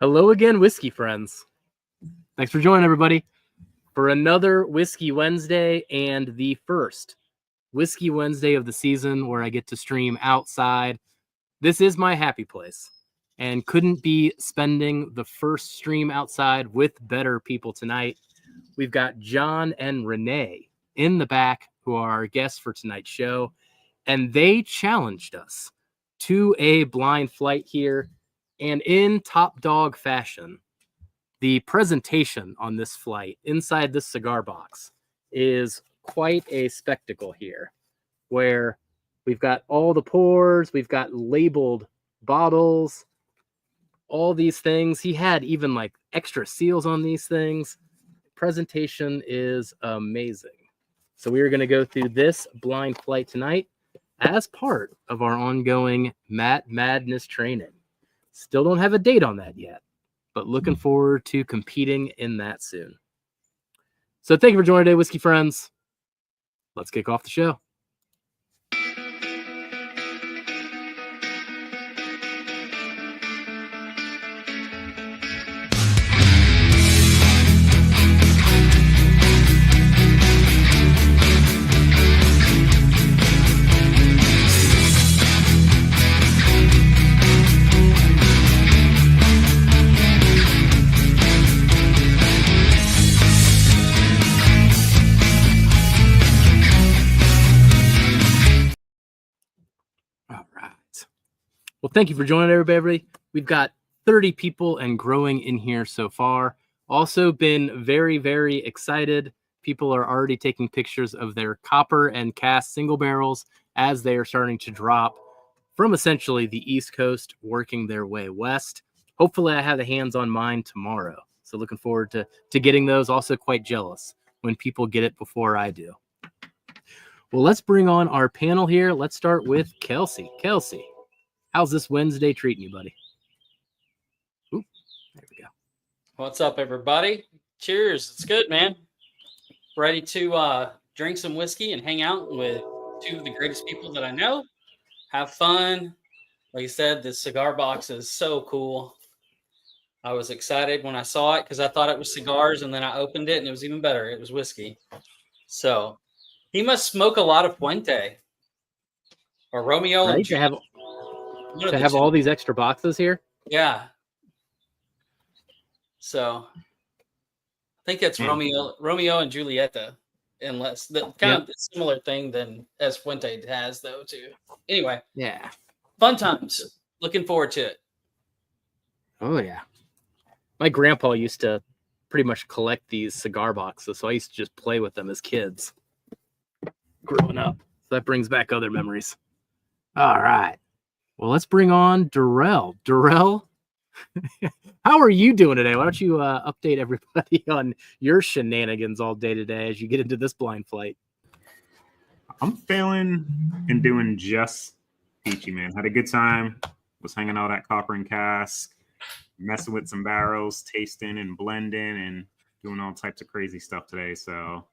Hello again, whiskey friends. Thanks for joining, everybody, for another Whiskey Wednesday and the first Whiskey Wednesday of the season where I get to stream outside. This is my happy place and couldn't be spending the first stream outside with better people tonight. We've got John and Renee in the back who are our guests for tonight's show, and they challenged us to a blind flight here. And in top dog fashion, the presentation on this flight inside this cigar box is quite a spectacle here, where we've got all the pours, we've got labeled bottles, all these things. He had even like extra seals on these things. Presentation is amazing. So we are going to go through this blind flight tonight as part of our ongoing Matt Madness training. Still don't have a date on that yet, but looking forward to competing in that soon. So thank you for joining today, whiskey friends. Let's kick off the show. Well, thank you for joining, everybody. We've got 30 people and growing in here so far. Also been very, very excited. People are already taking pictures of their copper and cast single barrels as they are starting to drop from essentially the East Coast, working their way west. Hopefully I have the hands on mine tomorrow. So looking forward to getting those. Also quite jealous when people get it before I do. Well, let's bring on our panel here. Let's start with Kelsey. Kelsey, how's this Wednesday treating you, buddy? Ooh, there we go. What's up, everybody? Cheers. It's good, man. Ready to drink some whiskey and hang out with two of the greatest people that I know. Have fun. Like I said, this cigar box is so cool. I was excited when I saw it because I thought it was cigars, and then I opened it and it was even better. It was whiskey. So he must smoke a lot of Puente or Romeo. Right? To have all these extra boxes here? Yeah. So I think it's Romeo and Julieta, unless the kind of similar thing than as Fuente has, though, too. Anyway. Yeah. Fun times. Looking forward to it. Oh, yeah. My grandpa used to pretty much collect these cigar boxes, so I used to just play with them as kids growing up. So that brings back other memories. All right. Well, let's bring on Darrell. Darrell, how are you doing today? Why don't you update everybody on your shenanigans all day today as you get into this blind flight? I'm feeling and doing just peachy, man. Had a good time. Was hanging out at Copper and Cask, messing with some barrels, tasting and blending and doing all types of crazy stuff today. So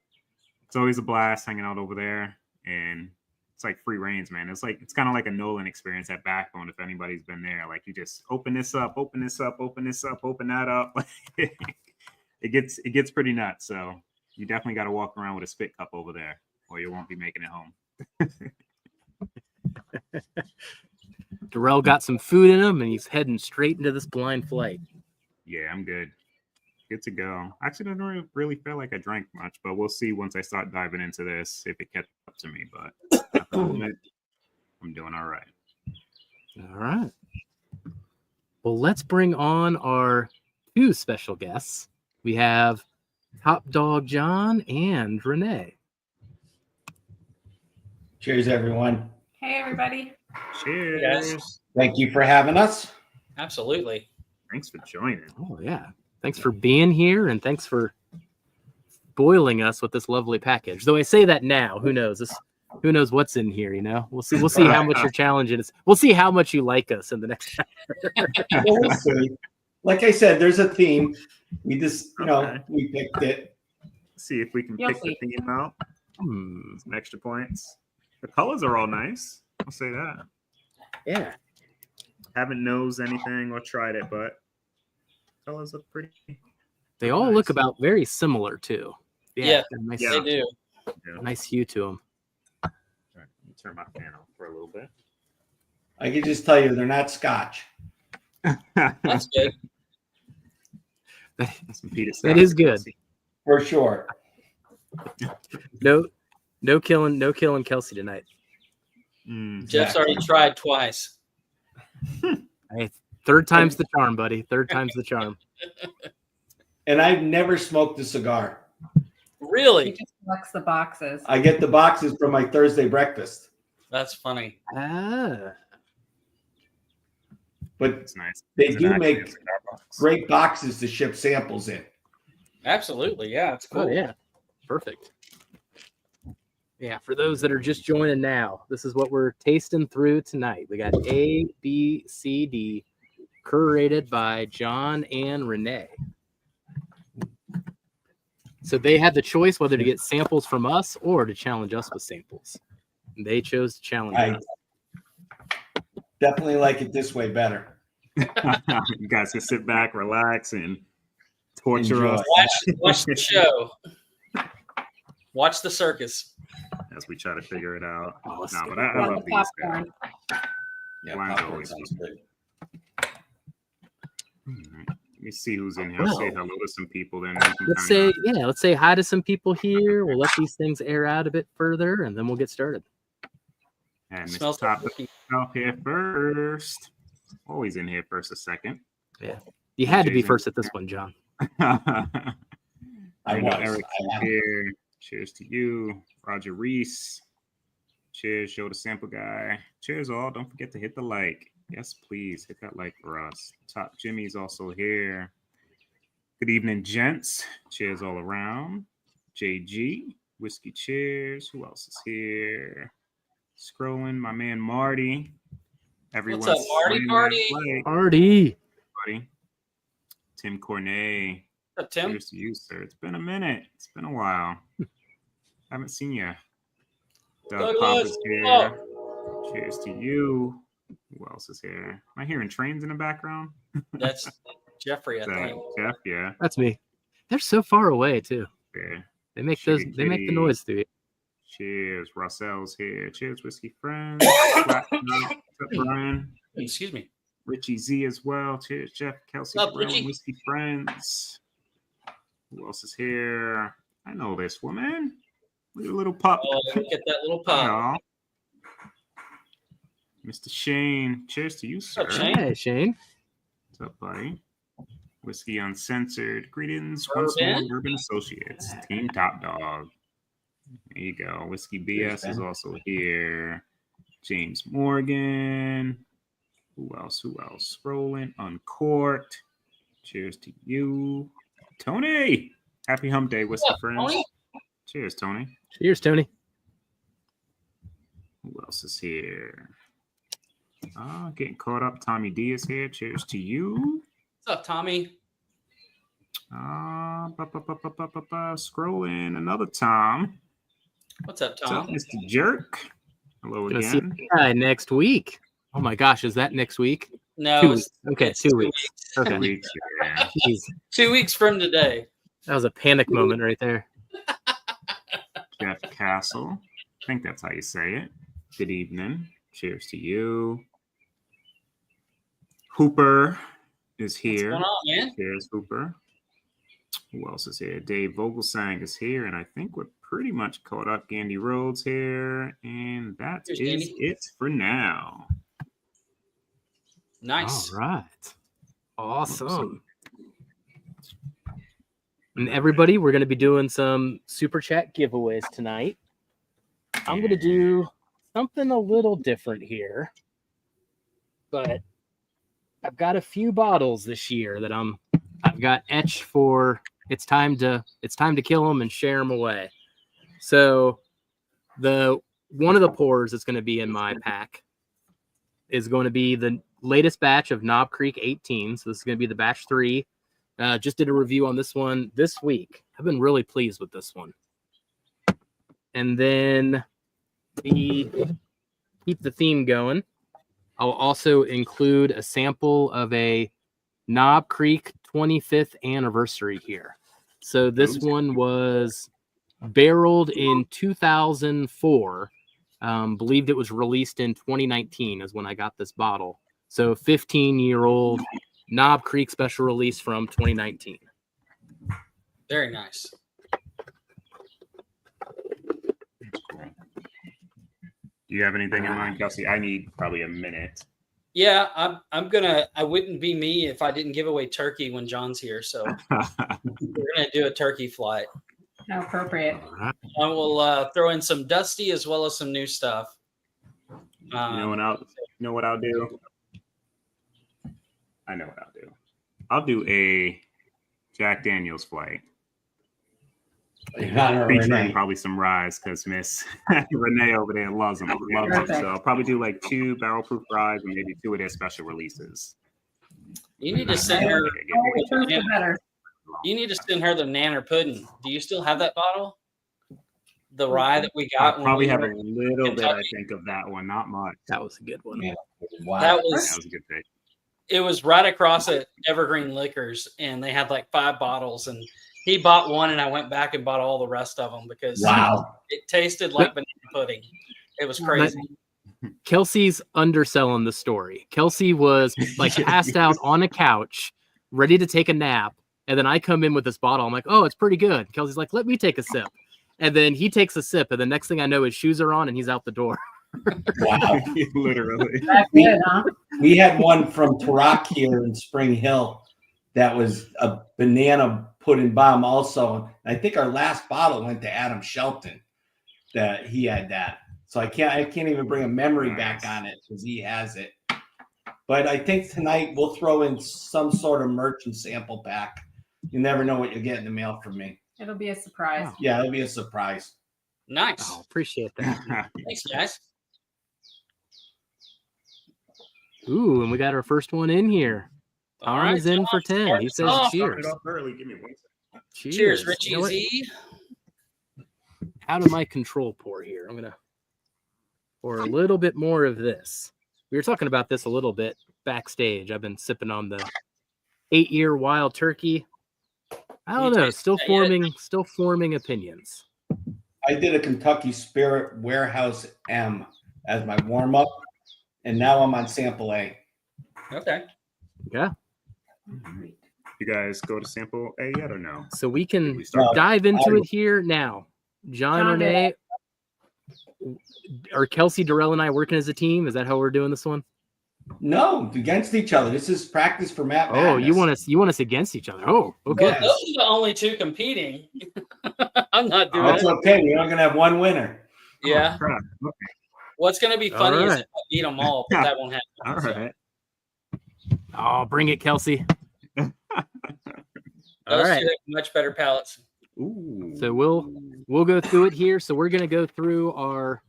it's always a blast hanging out over there. And it's like free reigns, man. It's kind of like a Nolan experience at Backbone. If anybody's been there, like you just open this up, open this up, open this up, open that up. It gets pretty nuts. So you definitely got to walk around with a spit cup over there, or you won't be making it home. Darrell got some food in him, and he's heading straight into this blind flight. Yeah, I'm good. Good to go. Actually, I don't really feel like I drank much, but we'll see once I start diving into this if it catches up to me. But at the moment, I'm doing all right. All right. Well, let's bring on our two special guests. We have Top Dog John and Renee. Cheers, everyone. Hey, everybody. Cheers. Yes. Thank you for having us. Absolutely. Thanks for joining. Oh, yeah. Thanks for being here, and thanks for spoiling us with this lovely package. Though I say that now, who knows? Who knows what's in here, you know? We'll see how much you're challenging us. We'll see how much you like us in the next chapter. We'll see. Like I said, there's a theme. We just, we picked it. See if we can pick the theme out. Some extra points. The colors are all nice. I'll say that. Yeah. Haven't nosed anything or tried it, but fellas look pretty. They all nice. look about very similar too. Yeah, nice, they do. Yeah. nice hue to them. All right, let me turn my fan off for a little bit. I can just tell you they're not Scotch. That's good. Some Peter That is good. For sure. No killing Kelsey tonight. Jeff's already tried twice. Hey, third time's the charm, buddy. Third time's the charm. And I've never smoked a cigar. He Really? just collects the boxes. I get the boxes from my Thursday breakfast. That's funny. Ah, But It's nice. they It's do actually make a cigar box. great boxes to ship samples in. Absolutely. Yeah, it's cool. oh yeah, perfect. Yeah, for those that are just joining now, this is what we're tasting through tonight. We got A, B, C, D, curated by John and Renee. So they had the choice whether to get samples from us or to challenge us with samples. And they chose to challenge I us. definitely like it this way better. You guys can sit back, relax, and torture Enjoy. us Watch the show. Watch the circus. as we try to figure it out. Oh, let's No, go. but I Run love the these popcorn. guys. Yeah, Mine's popcorn always sounds good. All right. Let me see who's in here. Well, Say hello to some people. Then Let's say hi to some people here. We'll let these things air out a bit further, and then we'll get started. and Mr. Smells Top like up here first. Always in here first a second. You had to be Jason. first at this one, John. I know was. Eric I am. here. Cheers to you, Roger Reese. Cheers, show the sample guy. Cheers, all. Don't forget to hit the like. Yes, please hit that like for us. Top Jimmy's also here. Good evening, gents. Cheers all around. JG, whiskey cheers. Who else is here? Scrolling, my man Marty. Everyone's up, Marty? slamming Marty? that like, Party. buddy. Tim Cornet. What's up, Tim? Cheers to you, sir. It's been a minute. It's been a while. Haven't seen you. Doug Douglas, Papa's here. oh. Cheers to you. Who else is here? Am I hearing trains in the background? That's Jeffrey, I Is that think. Jeff? Yeah. That's me. They're so far away too. Yeah. They make Sugar those. They make the Kitty. noise through it. Cheers. Russell's here. Cheers, whiskey friends. What's up, Brian? Excuse me. Richie Z as well. Cheers, Jeff, Kelsey, What's up, Darrell, and Richie? whiskey friends. Who else is here? I know this woman. Look at the little pup. Oh, look at that little Hi, pop. y'all. Mr. Shane. Cheers to you, sir. up, Shane? Hey, Shane. What's up, buddy? Whiskey Uncensored. Greetings once more, Bourbon. Bourbon Associates. Team Top Dog. There you go. Whiskey BS Cheers, is Ben. also here. James Morgan. Who else? Who else? Scrolling. Uncorked. Cheers to you. Tony. Happy hump day, whiskey What's up, friends. Tony? Cheers, Tony. Cheers, Tony. Who else is here? Getting caught up. Tommy D is here. Cheers to you. What's up, Tommy? Scrolling. Another Tom. What's up, What's up, Tom? Mr. Jerk? Hello Gonna see again. that guy next week. Oh my gosh, is that next week? No, 2 it's- weeks. Okay, it's 2 weeks. Okay. 2 weeks. Yeah. Jeez, 2 weeks from today. that was a panic moment right there. Jeff Castle. I think that's how you say it. Good evening. Cheers to you. Hooper is What's here. going on, man? Cheers, Hooper. Who else is here? Dave Vogelsang is here, and I think we're pretty much caught up. Gandy Rhodes here, and that Cheers, is Gandy. it for now. Nice. All right. Awesome. And everybody, we're going to be doing some super chat giveaways tonight. I'm going to do something a little different here, but I've got a few bottles this year that I've got etched for. It's time to kill them and share them away. So one of the pours that's going to be in my pack is going to be the latest batch of Knob Creek 18. So this is going to be the batch 3. Just did a review on this one this week. I've been really pleased with this one. And then keep the theme going. I'll also include a sample of a Knob Creek 25th anniversary here. So this one was barreled in 2004. Believed it was released in 2019 is when I got this bottle. So 15-year-old Knob Creek special release from 2019. Very nice. Do you have anything in mind, Kelsey? I need probably a minute. Yeah, I wouldn't be me if I didn't give away turkey when John's here. So we're gonna do a turkey flight. How appropriate. I will throw in some dusty as well as some new stuff. You know what I'll do? I know what I'll do. I'll do a Jack Daniels flight. Featuring probably some rye because Miss Renee over there loves them. So I'll probably do like 2 barrel proof rye and maybe 2 of their special releases. You need to send her. Better. You need to send her the nanner pudding. Do you still have that bottle? The rye that we got. I probably have a little bit. I think of that one, not much. That was a good one. Yeah. Wow. That was a good thing. It was right across at Evergreen Liquors, and they had like 5 bottles, and he bought one, and I went back and bought all the rest of them because it tasted like banana pudding. It was crazy. Kelsey's underselling the story. Kelsey was like passed out on a couch, ready to take a nap, and then I come in with this bottle. I'm like, oh, it's pretty good. Kelsey's like, let me take a sip. And then he takes a sip, and the next thing I know, his shoes are on, and he's out the door. Wow. Literally. That's good, huh? We had one from Tarak here in Spring Hill that was a banana pudding bomb also. I think our last bottle went to Adam Shelton that he had that. So I can't even bring a memory back on it because he has it. But I think tonight we'll throw in some sort of merchant sample pack. You never know what you'll get in the mail from me. It'll be a surprise. Wow. Yeah, it'll be a surprise. Nice. Oh, appreciate that. Thanks, guys. Ooh, and we got our first one in here. All Tom right, is in Tom, for 10. start He us says off. cheers. Early. Give me 1 second. Cheers, Richie You know what? Z. Out of my control pour here. I'm going to pour a little bit more of this. We were talking about this a little bit backstage. I've been sipping on the 8-year wild turkey. I don't know. Still forming opinions. I did a Kentucky Spirit Warehouse M as my warm up, and now I'm on sample A. Okay. Yeah. You guys go to sample A yet or no? So we can No, dive into it here now. John, Renee, are Kelsey, Darrell, and I working as a team? Is that how we're doing this one? No, against each other. This is practice for Matt. Oh, Madness. you want us against each other? Oh, okay. Well, those are the only 2 competing. I'm not doing That's it. okay. We're not gonna have one winner. Yeah. Oh, crap. Okay. What's going to be funny is right. if I beat them all, but that won't happen. All So, right. Oh, bring it, Kelsey. All those right. 2 have much better palates. Ooh. So we'll go through it here. So we're going to go through our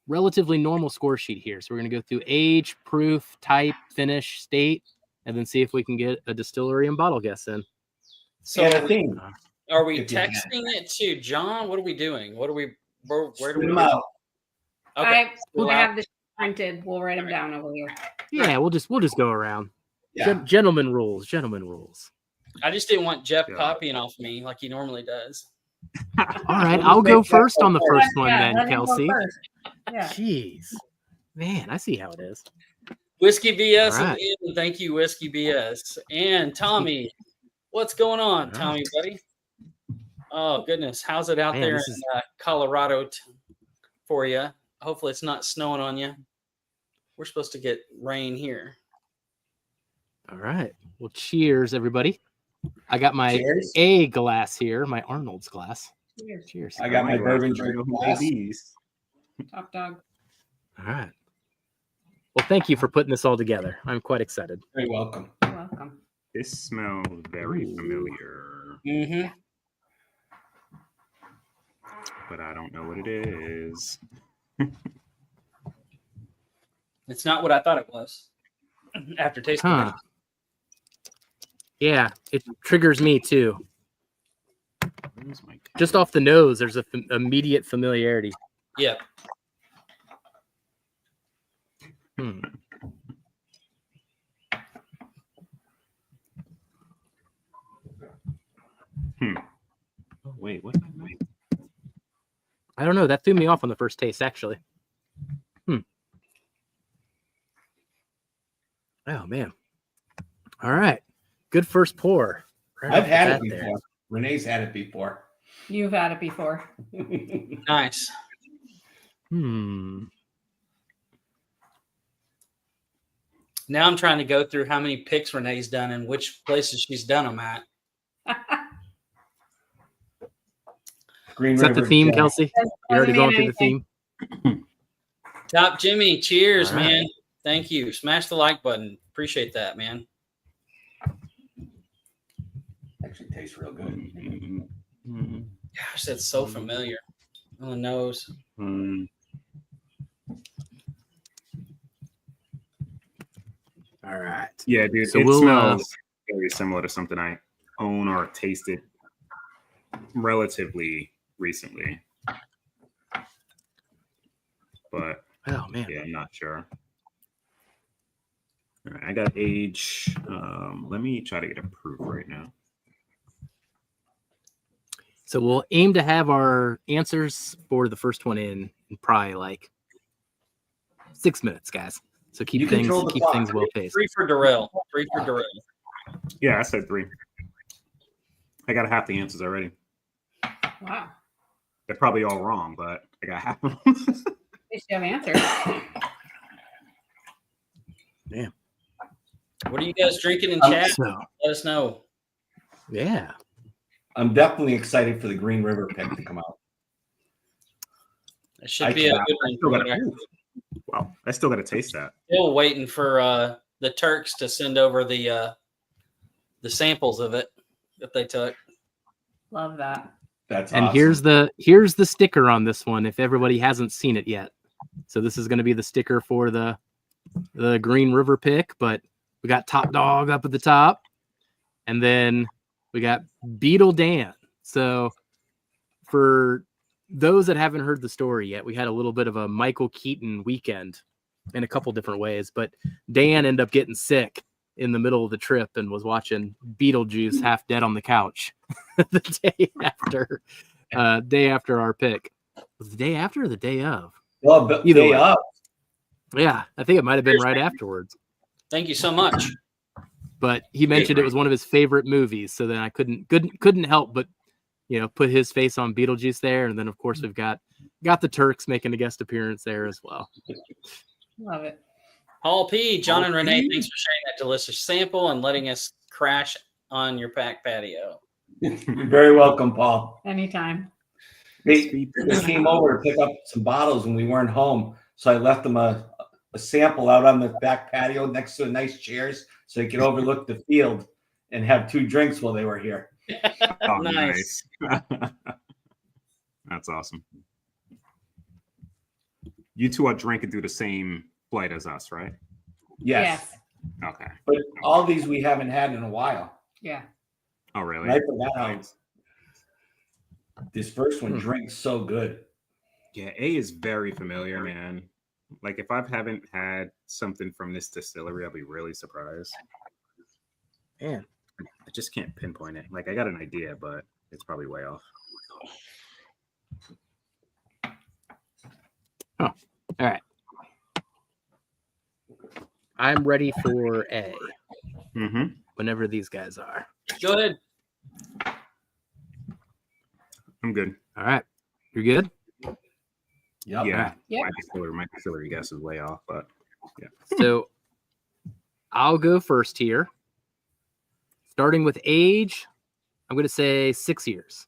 relatively normal score sheet here. So we're going to go through age, proof, type, finish, state, and then see if we can get a distillery and bottle guess in. So And a theme. are we If you can. texting it to John? What are we doing? Where do we Spit 'em out. Okay. I have this printed. We'll write them down over here. Yeah, we'll just go around. Yeah. Gentlemen rules. Gentlemen rules. I just didn't want Jeff Yeah. copying off me like he normally does. All right, We'll I'll go make that first on the go first one Yeah, then, let him go Kelsey. first. Yeah. Jeez, man, I see how it is. Whiskey BS All right. and thank you, Whiskey BS. And Tommy, what's going on, All right. Tommy, buddy? Oh, goodness. How's it out Man, there this in is- Colorado for you? Hopefully it's not snowing on you. We're supposed to get rain here. All right. Well, cheers, everybody. I got my Cheers. A glass here, my Arnold's glass. Cheers. Cheers. I got my glass. bourbon I drink know who glass. made these. Top dog. All right. Well, thank you for putting this all together. I'm quite excited. Very welcome. You're welcome. This smells very Ooh. familiar, Mm-hmm. but I don't know what it is. It's not what I thought it was after tasting Huh. Yeah, it triggers me too. Where's my Just off the nose, there's a immediate familiarity. it. Yep. Oh, wait, what? I don't know. That threw me off on the first taste, actually. Oh, man. All right. Good first pour. Right I've off the had it bat before. there. Renee's had it before. You've had it before. Nice. Hmm. Now I'm trying to go through how many picks Renee's done and which places she's done them at. Green Is that the River theme, Jack. Kelsey? You're already Doesn't going mean through the anything. theme? Top Jimmy, cheers, All right. man. Thank you. Smash the like button. Appreciate that, man. Actually tastes real good. Mm-hmm. Gosh, that's so familiar on the nose. All right. Yeah, dude. So it we'll, smells very similar to something I own or tasted relatively recently. But Oh, man. yeah, I'm not sure. All right, I got age. Let me try to get a proof right now. So we'll aim to have our answers for the first one in probably like 6 minutes, guys. So You keep control the clock. things well paced. 3 for Darrell. 3 for Darrell. Yeah, I said 3. I got half the answers already. Wow. They're probably all wrong, but I got half of them. At least you have answers. Damn. What are you guys drinking in Um, chat? So, Let us know. yeah. I'm definitely excited for the Green River pick to come out. It should I be a cannot- good I one. still from got what I- wow, I still got to taste that. Still waiting for the Turks to send over the samples of it that they took. Love that. That's And awesome. here's the sticker on this one if everybody hasn't seen it yet. So this is going to be the sticker for the Green River pick, but we got Top Dog up at the top, and then we got Beetle Dan. So for those that haven't heard the story yet, we had a little bit of a Michael Keaton weekend in a couple different ways, but Dan ended up getting sick in the middle of the trip and was watching Beetlejuice half dead on the couch the day after our pick. Was it the day after or the day of? Well, but Either day way. up. Yeah, I think it might have been right afterwards. Thank you so much. But he mentioned it was one of his favorite movies, so then I couldn't help but put his face on Beetlejuice there, and then of course we've got the Turks making a guest appearance there as well. Love it. Paul P, John and Paul Renee, P. thanks for sharing that delicious sample and letting us crash on your back patio. You're very welcome, Paul. Anytime. They came over to pick up some bottles when we weren't home, so I left them a sample out on the back patio next to a nice chairs so they could overlook the field and have 2 drinks while they were here. Oh, Nice. nice. That's awesome. You two are drinking through the same flight as us, right? Yes. Okay. But all these we haven't had in a while. Yeah. Oh, really? And I forgot how this first one drinks so good. Yeah, A is very familiar, man. Like if I haven't had something from this distillery, I'll be really surprised. Man. I just can't pinpoint it. Like I got an idea, but it's probably way off. All right. I'm ready for A. Mm-hmm. Whenever these guys are. Go ahead. I'm good. All right. You're good? Yep. Yeah. All right. Yep. My distillery guess is way off, but yeah. So I'll go first here. Starting with age, I'm going to say 6 years.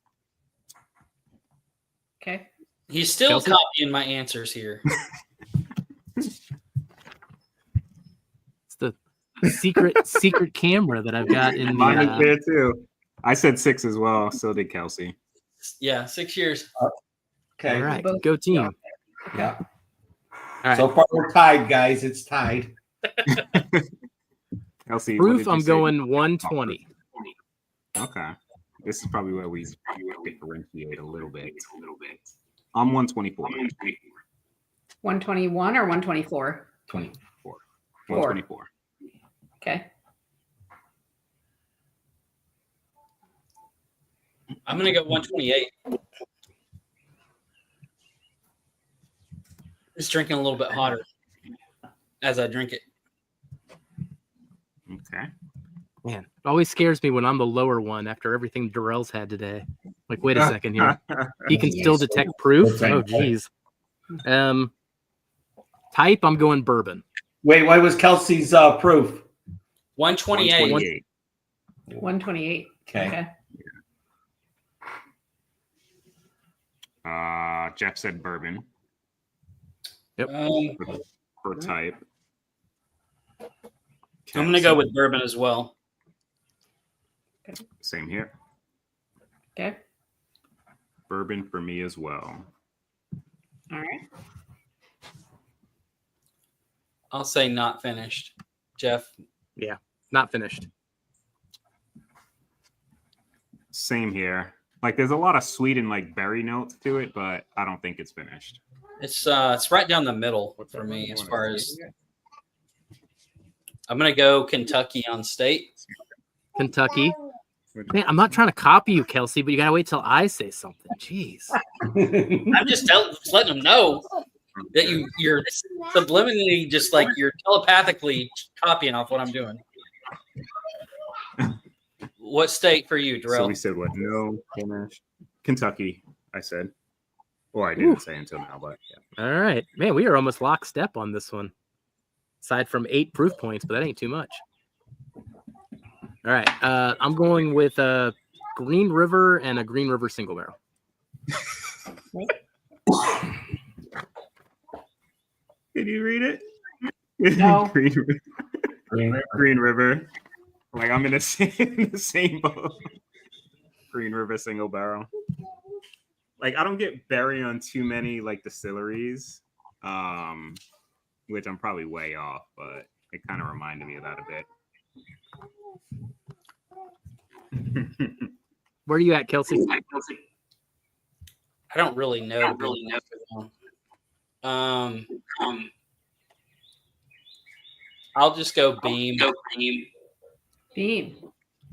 Okay. He's still Kelsey? copying my answers here. It's the secret camera that I've got in Mine is the. there too. I said 6 as well. So did Kelsey. Yeah, 6 years. Okay. All right. Both- Go team. Yeah. All right. So far we're tied, guys. It's tied. Kelsey. what Proof, did you I'm say? going 120. Okay. This is probably where we differentiate a little bit. I'm 124. 121 or 124? 24. Four. 124. Okay. I'm gonna go 128. Just drinking a little bit hotter as I drink it. Okay. Man, it always scares me when I'm the lower one after everything Darrell's had today. Like, wait a second here. He can still detect proof? Oh, geez. Type, I'm going bourbon. Wait, what was Kelsey's proof? 128. 128. Okay. Jeff said bourbon I'm for type. gonna go with bourbon as well. Same here. Okay. Bourbon for me as well. All right. I'll say not finished. Jeff. Yeah, not finished. Same here. Like, there's a lot of sweet and like berry notes to it, but I don't think it's finished. It's right down the middle for me as far as I'm gonna go Kentucky on state. Kentucky. Man, I'm not trying to copy you, Kelsey, but you gotta wait till I say something. Jeez. I'm just letting them know that you're subliminally just like you're telepathically copying off what I'm doing. What state for you, Darrell? So we said what? No finish. Kentucky, I said. Well, I didn't say until now, but yeah. All right. Man, we are almost lockstep on this one. Aside from 8 proof points, but that ain't too much. All right. I'm going with a Green River and a Green River single barrel. Can you read it? No. Green River. Like, I'm in the same boat. Green River single barrel. Like, I don't get berry on too many like distilleries, which I'm probably way off, but it kind of reminded me of that a bit. Where are you at, Kelsey? I don't really know. I'll just go Beam. Beam.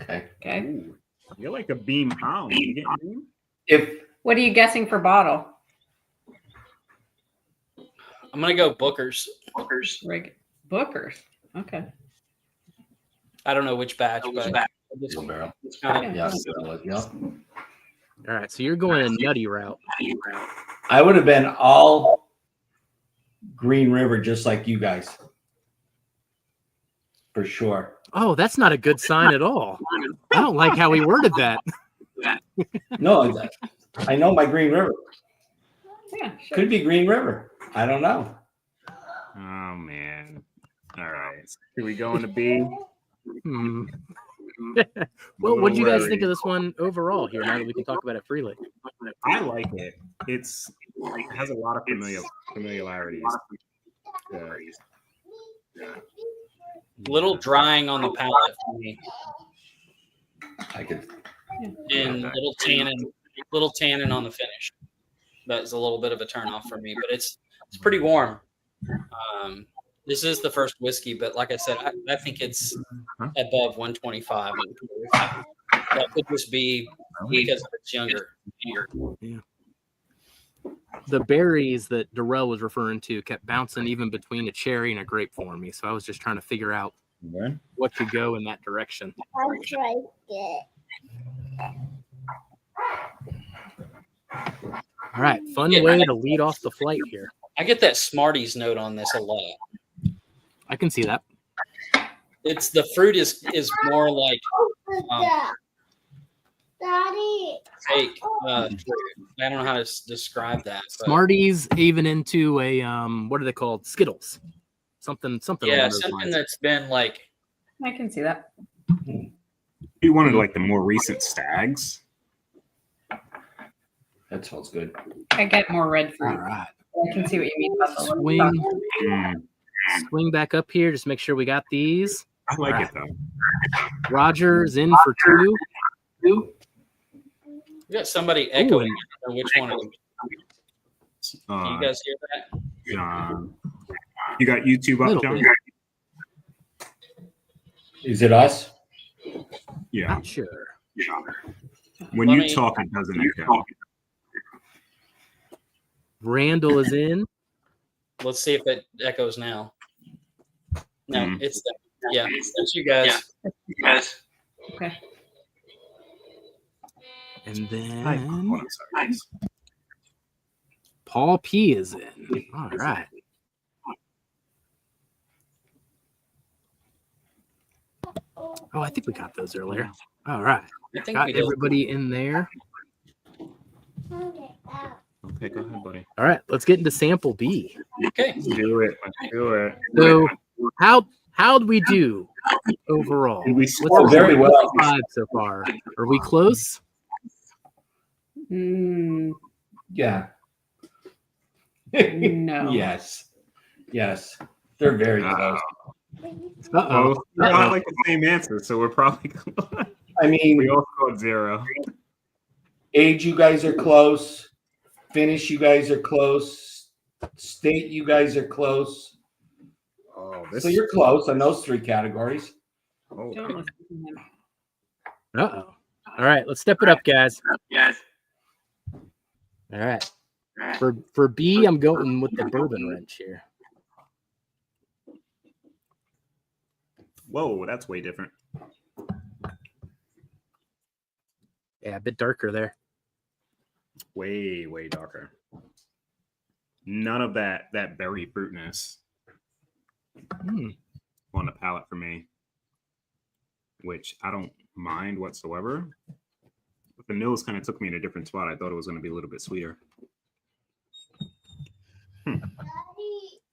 Okay. Okay. Ooh, you're like a beam hound. You get beam? If What are you guessing for bottle? I'm gonna go Booker's. Bookers. Okay. I don't know which batch, but barrel. it's kind of Yeah. All right. So you're going a nutty route. I would have been all Green River, just like you guys, for sure. Oh, that's not a good sign at all. I don't like how he worded that. No, I know my Green River. Yeah, sure. Could be Green River. I don't know. Oh man. All right. Can we go into B? Well, what do you guys think of this one overall here now that we can talk about it freely? I like it. It has a lot of familiarities. little drying on the palate for me, I could. and little tannin on the finish. That's a little bit of a turnoff for me, but it's pretty warm. This is the first whiskey, but like I said, I think it's above 125. That could just be because it's younger. Yeah. The berries that Darrell was referring to kept bouncing even between a cherry and a grape for me. So I was just trying to figure out what could go in that direction. All right. Fun way to lead off the flight here. I get that Smarties note on this a lot. I can see that. It's the fruit is more like fake. I don't know how to describe that. But Smarties even into a what are they called? Skittles. Something. yeah, along those something lines. that's been like. I can see that. You wanted like the more recent stags. That smells good. I get more red fruit. All right. I can see what you mean about the Swing back up here. Just make sure we got these. I like it though. Roger's in for 2. We got somebody echoing. I don't know which one of them. Can you guys hear that? John. You got YouTube up, Little John? bit. Is it us? Yeah. Not sure. When you talk, it doesn't echo. Randall is in. Let's see if it echoes now. No, Mhm. it's yeah, it's you guys. Okay. And Hi. then Hold on, sorry. Paul P is in. All right. Oh, I think we got those earlier. All right. I think Got we did. everybody in there. Okay, go ahead, buddy. All right, let's get into sample B. Okay. Let's do it. Let's do it. So how'd we do overall? Did we What's score the very well? 5 so far? Are we close? Yeah. No. Yes. Yes. They're very close. Uh-oh. Both. We got like the same answer, so we're probably close. I mean, We all scored 0. age, you guys are close. Finish, you guys are close. State, you guys are close. Oh, So you're close on those 3 categories. Oh, Don't listen to him. Uh-oh. All right, let's step it up, guys. All right. For B, I'm going with the bourbon wrench here. whoa, that's way different. Yeah, a bit darker there. Way, way darker. None of that berry fruitness on the palate for me, which I don't mind whatsoever. But the nose kind of took me in a different spot. I thought it was going to be a little bit sweeter.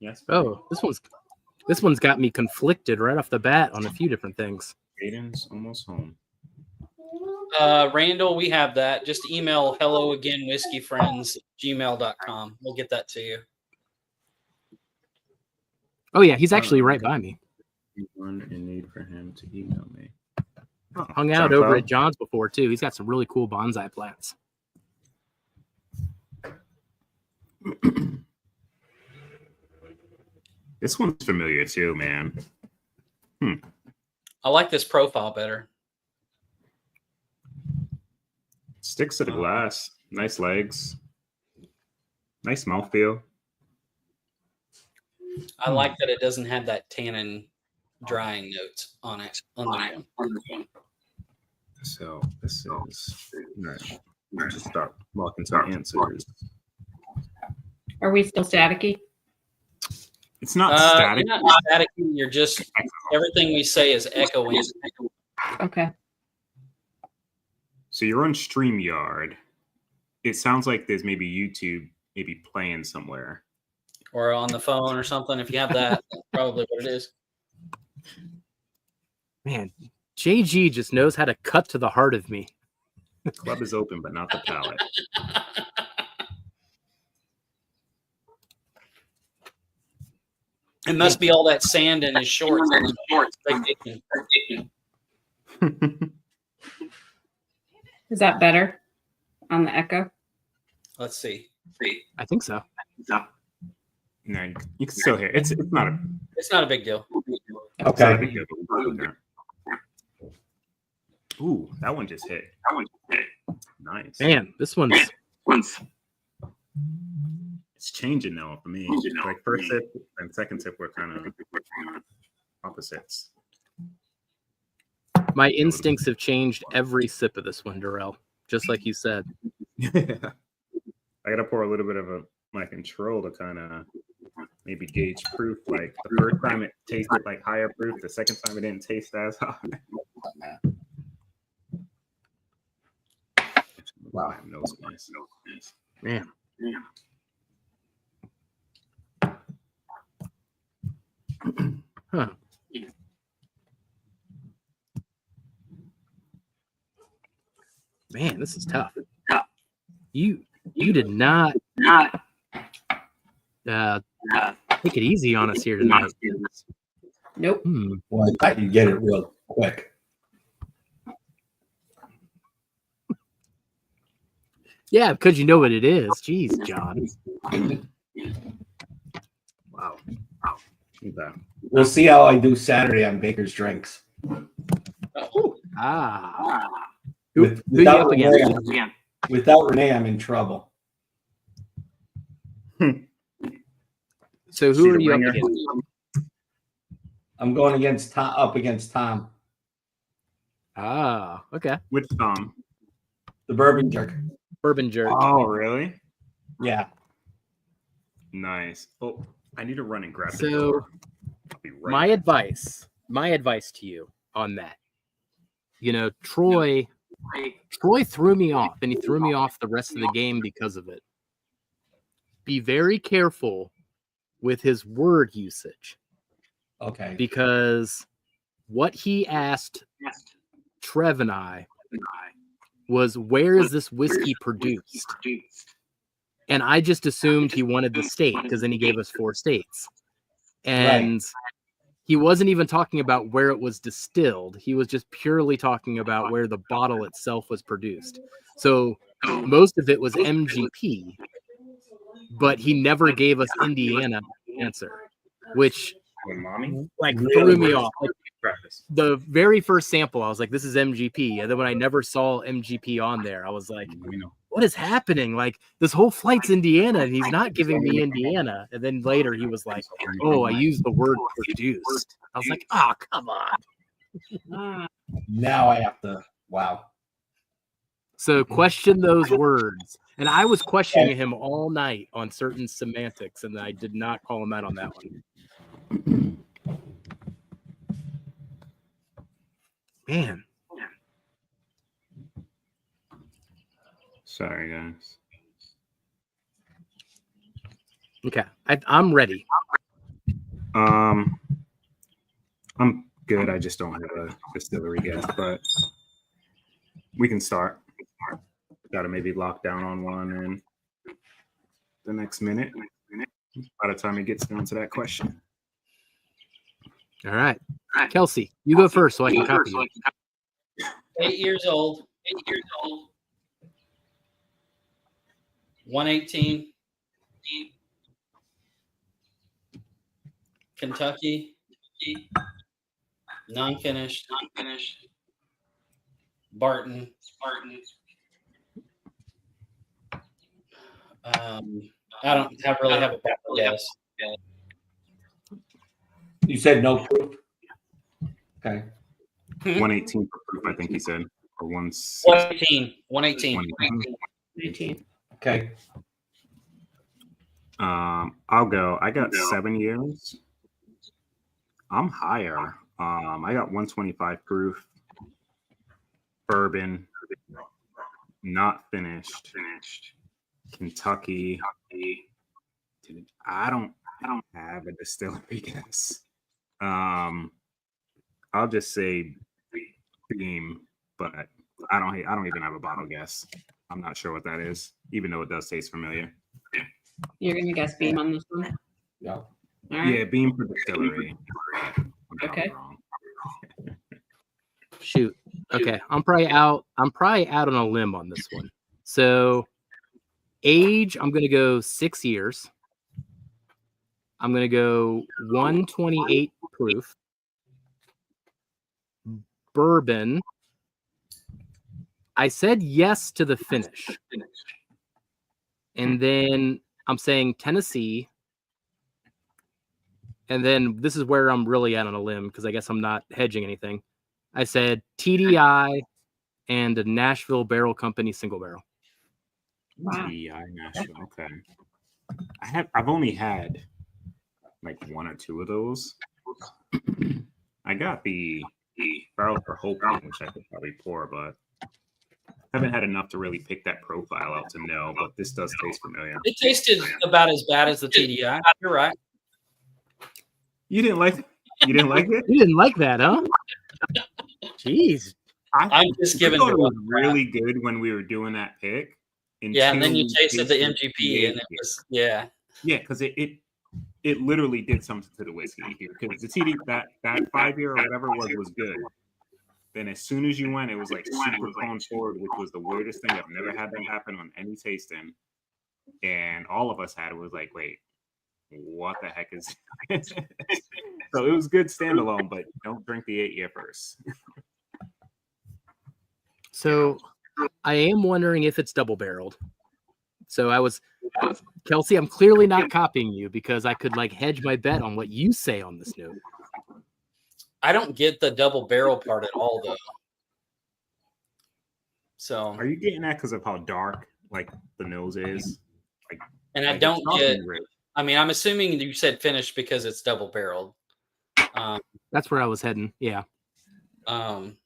Yes. Oh, this one's got me conflicted right off the bat on a few different things. Aiden's almost home. Randall, we have that. Just email helloagainwhiskeyfriends@gmail.com. We'll get that to you. Oh yeah, he's actually right by me. One in need for him to email me. Hung out over at John's before too. He's got some really cool bonsai plants. This one's familiar too, man. I like this profile better. Sticks to the glass. Nice legs. Nice mouthfeel. I like that it doesn't have that tannin drying notes on it. On the one. So this is let's just start walking some answers. Are we still staticky? It's not static. You're not static. You're just everything we say is echoing. Okay. So you're on StreamYard. It sounds like there's maybe YouTube maybe playing somewhere. Or on the phone or something. If you have that, that's probably what it is. Man, JG just knows how to cut to the heart of me. The club is open, but not the palate. It must be all that sand in his shorts. Is that better on the echo? Let's see. I think so. No, you can still hear it. It's not a It's not a big deal. it's not a Okay. big deal, but we'll go there. Ooh, that one just hit. Nice. Man, this one's It's changing now for me. Like first sip and second sip were kind of opposites. my instincts have changed every sip of this one, Darrell. Just like you said. I gotta pour a little bit of my control to kind of maybe gauge proof. Like the first time it tasted like higher proof, the second time it didn't taste as high. Wow, nose nice. Man. Huh. Man, this is tough. You did not take it easy on us here tonight. Nope. Well, I thought you'd get it real quick. Yeah, because you know what it is. Jeez, John. Wow. Okay. We'll see how I do Saturday on Baker's Drinks. Ah. Who you Without up against? Renee, without Renee, I'm in trouble. So who She's are a you up ringer. against? I'm going against Tom. Up against Tom, Ah, okay. Which Tom? the bourbon jerk. Bourbon jerk. Oh, really? Yeah. Nice. Oh, I need to run and grab the So door. I'll be right my back. advice to you on that, Troy threw me off, and he threw me off the rest of the game because of it. Be very careful with his word usage, Okay. because what he asked Trev and I was, where is this whiskey produced? And I just assumed he wanted the state, because then he gave us 4 states. And he wasn't even talking about where it was distilled. He was just purely talking about where the bottle itself was produced. So most of it was MGP, but he never gave us Indiana answer, which When mommy threw me off. practice. The very first sample, I was like, this is MGP. And then when I never saw MGP on there, I was like, what is happening? Like, this whole flight's Indiana, and he's not giving me Indiana. And then later he was like, oh, I used the word produced. I was like, oh, come on. Now I have to. Wow. So question those words. And I was questioning him all night on certain semantics, and I did not call him out on that one. Man. Sorry, guys. Okay. I'm ready. I'm good. I just don't have a distillery guess, but we can start. Got to maybe lock down on one in the next minute. By the time it gets down to that question. All right. Kelsey, you go first so I can copy you. 8 years old. 118. Kentucky. Non-finished. Barton. I don't really have a better guess. You said no proof. Okay. 118 for proof, I think he said. Or 116. 118. 18. Okay. I'll go. I got 7 years. I'm higher. I got 125 proof. Bourbon. Not finished. Kentucky. Dude, I don't have a distillery guess. I'll just say Beam, but I don't even have a bottle guess. I'm not sure what that is, even though it does taste familiar. You're going to guess Beam on this one? Yeah. All right. Yeah, Beam for distillery. Okay. Shoot. Okay. I'm probably out on a limb on this one. So age, I'm gonna go 6 years. I'm gonna go 128 proof. Bourbon. I said yes to the finish. And then I'm saying Tennessee. And then this is where I'm really out on a limb, because I guess I'm not hedging anything. I said TDI and a Nashville Barrel Company single barrel. Wow. TDI Nashville. Okay. I've only had like 1 or 2 of those. I got the Barrel for Hope one, which I could probably pour, but I haven't had enough to really pick that profile out to know. But this does taste familiar. It tasted about as bad as the TDI. You're right. You didn't like it? You didn't like it? You didn't like that, huh? Jeez. I'm just giving I thought it it was really good when we were doing that pick. Yeah, and then you until tasted the tasted MGP, and it was yeah, because it literally did something to the whiskey here. Because the TD that 5 year or whatever it was good. Then as soon as you went, it was like super calm forward, which was the weirdest thing. I've never had that happen on any tasting, and all of us had it was like, wait, what the heck is this? So it was good standalone, but don't drink the 8 year first. So I am wondering if it's double barreled. So Kelsey, I'm clearly not copying you because I could like hedge my bet on what you say on this note. I don't get the double barrel part at all, though. So, Are you getting that because of how dark like the nose is? and I Like, don't it's get. not rich. I mean, I'm assuming you said finished because it's double barreled. That's where I was heading. Yeah. Can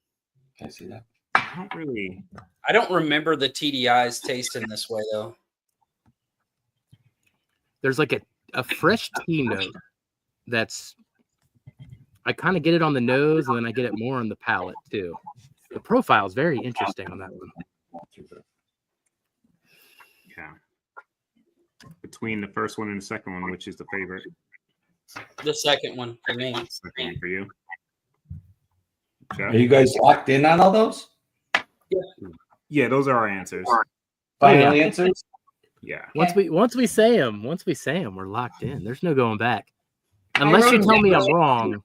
I see that? I don't really. I don't remember the TDIs tasting this way though. There's like a fresh tea note that's I kind of get it on the nose and then I get it more on the palate too. The profile is very interesting on that one. Yeah. Between the first one and the second one, which is the favorite? The second one for me. Second one for you. Jeff? Are you guys locked in on all those? Yeah, those are our answers. Final yeah. answers? Yeah. Once we say them, we're locked in. There's no going back. Unless you tell me I'm wrong,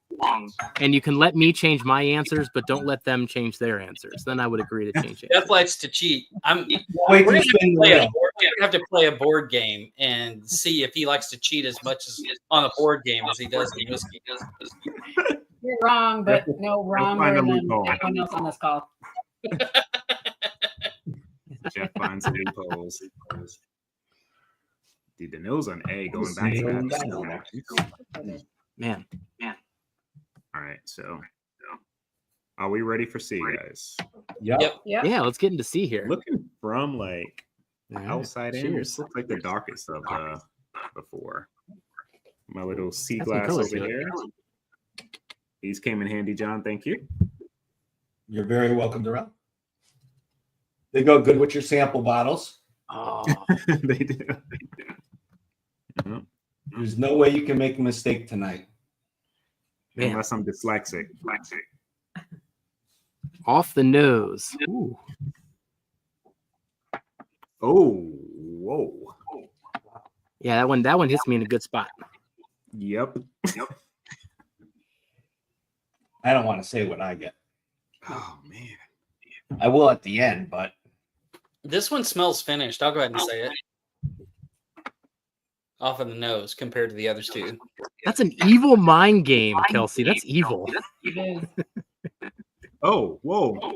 and you can let me change my answers, but don't let them change their answers. Then I would agree to change it. Jeff likes to cheat. Wait We're till gonna you spin the we're wheel. gonna have to play a board game and see if he likes to cheat as much as on a board game as he does in whiskey. You're wrong, but no wronger find a than loophole. everyone else on this call. Jeff finds some loopholes. Dude, the nose on A going back to that. Man, All right, so are we ready for C, guys? Yep. Yep. yeah, let's get into C here. Looking from like All right, outside in, cheers. this looks like the darkest of the four. My little C That's some glass color over to it. here. These came in handy, John. Thank you. You're very welcome, Darrell. They go good with your sample bottles. Oh, They do. Yep. There's no way you can make a mistake tonight. man, Unless I'm dyslexic. off the nose. Ooh. Oh, whoa. Yeah, that one hits me in a good spot. Yep. I don't want to say what I get. Oh man. I will at the end, but This one smells finished. I'll go ahead and say it. Off of the nose compared to the others two. That's an evil mind game, Kelsey. That's evil. It is. Oh, whoa.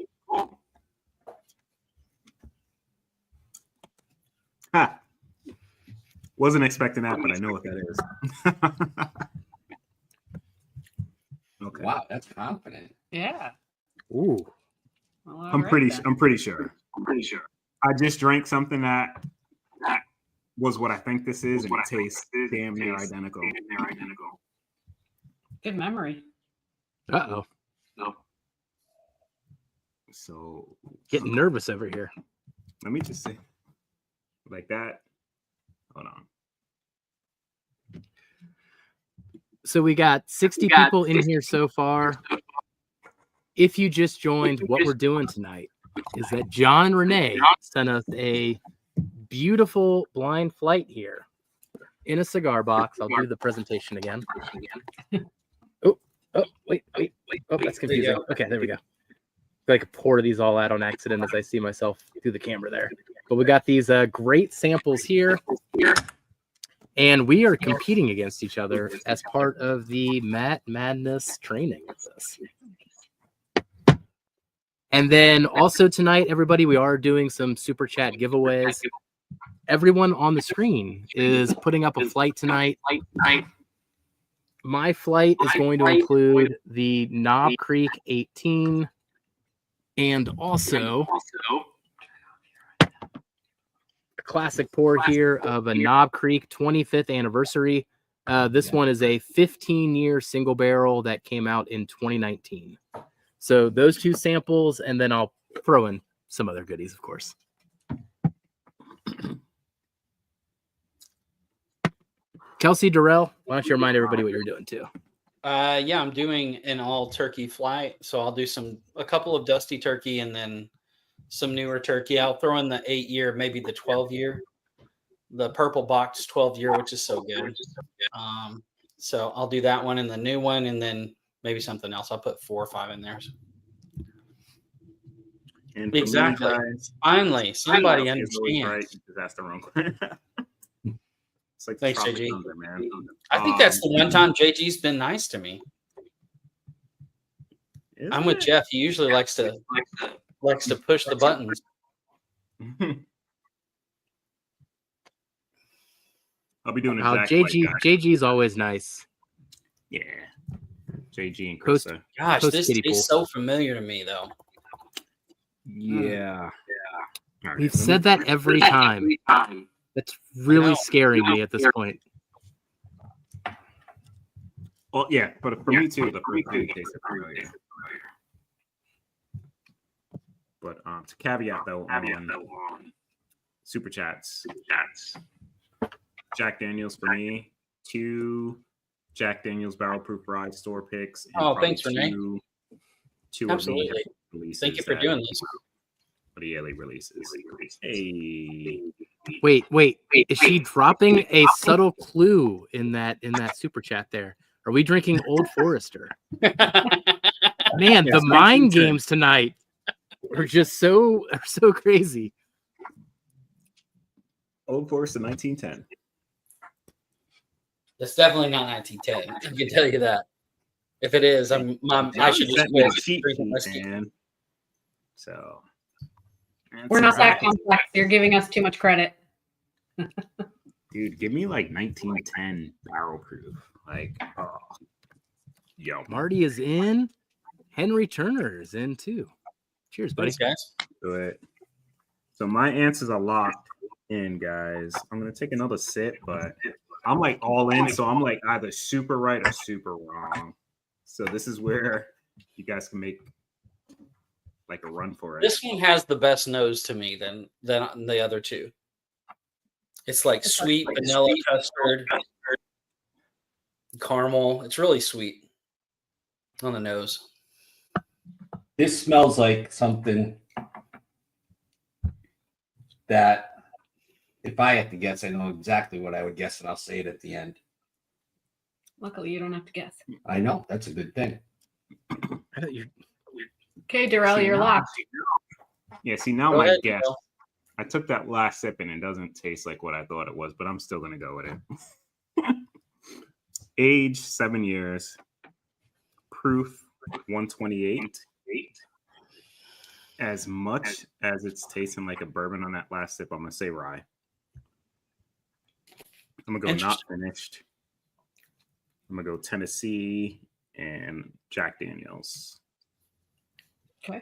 Ha. Wasn't expecting that, but I know what that is. Okay. wow, that's confident. Yeah. Ooh. Well, I'm all pretty right then. I'm pretty sure. I just drank something that was what I think this is, and it tastes damn near identical. Good memory. Uh-oh. So Getting nervous over here. let me just say like that. Hold on. So we got 60 people in here so far. If you just joined, what we're doing tonight is that John and Renee sent us a beautiful blind flight here in a cigar box. I'll do the presentation again. Oh, wait. Oh, that's confusing. Okay, there we go. I could pour these all out on accident as I see myself through the camera there. But we got these great samples here. And we are competing against each other as part of the Matt Madness training with this. And then also tonight, everybody, we are doing some super chat giveaways. Everyone on the screen is putting up a flight tonight. My flight is going to include the Knob Creek 18 and also classic pour here of a Knob Creek 25th anniversary. This one is a 15-year single barrel that came out in 2019. So those two samples, and then I'll throw in some other goodies, of course. Kelsey, Darrell, why don't you remind everybody what you're doing too? Yeah, I'm doing an all turkey flight. So I'll do a couple of dusty turkey and then some newer turkey. I'll throw in the 8-year, maybe the 12-year, the purple box 12-year, which is so good. So I'll do that one and the new one, and then maybe something else. I'll put 4 or 5 in there. And for me, Exactly. guys, Finally, somebody is always right. understands. You just asked the wrong question. It's like the Thanks, tropic JG. thunder, man. I think that's the one time JG's been nice to me. Is I'm with it? Jeff. He usually likes to push the buttons. I'll be doing Wow, exactly like that. JG's always nice. Yeah. JG and Post- Krista. Gosh, Post this kiddie pool. tastes so familiar to me, though. Yeah. All right, We've let me- said that every time. That's really scaring me at this point. Well, yeah, but for me too, the first time it tasted familiar. But to caveat though, on super chats, Jack Daniels for me, 2 Jack Daniels barrel proof rye store picks. And Oh, probably thanks, Renee. two Absolutely. of me releases. Thank you for doing this. For the yearly releases. Hey, Wait. Is she dropping a subtle clue in that super chat there? Are we drinking Old Forester? Man, Yes, the mind 1910. games tonight are just so crazy. Old Forester 1910. It's definitely not 1910. I can tell you that. If it is, I should just Sent me quit the cheat drinking sheet, whiskey. man. So We're not that complex. You're giving us too much credit. dude, give me like 1910 barrel proof. Like, oh, yo, Marty is in. Henry Turner is in too. Cheers, buddy. Thanks, guys. do it. So my answers are locked in, guys. I'm gonna take another sip, but I'm like all in. So I'm like either super right or super wrong. So this is where you guys can make like a run for it. This one has the best nose to me than the other two. It's like sweet vanilla custard, caramel. It's really sweet on the nose. This smells like something that, if I had to guess, I know exactly what I would guess, and I'll say it at the end. Luckily, you don't have to guess. I know, that's a good thing. I thought you- Okay, Darrell, you're locked. Yeah, see now Go my ahead, guess. Darrell. I took that last sip and it doesn't taste like what I thought it was, but I'm still gonna go with it. Age 7 years. Proof 128. As much as it's tasting like a bourbon on that last sip, I'm gonna say rye. I'm gonna go not Interesting. finished. I'm gonna go Tennessee and Jack Daniels. Okay.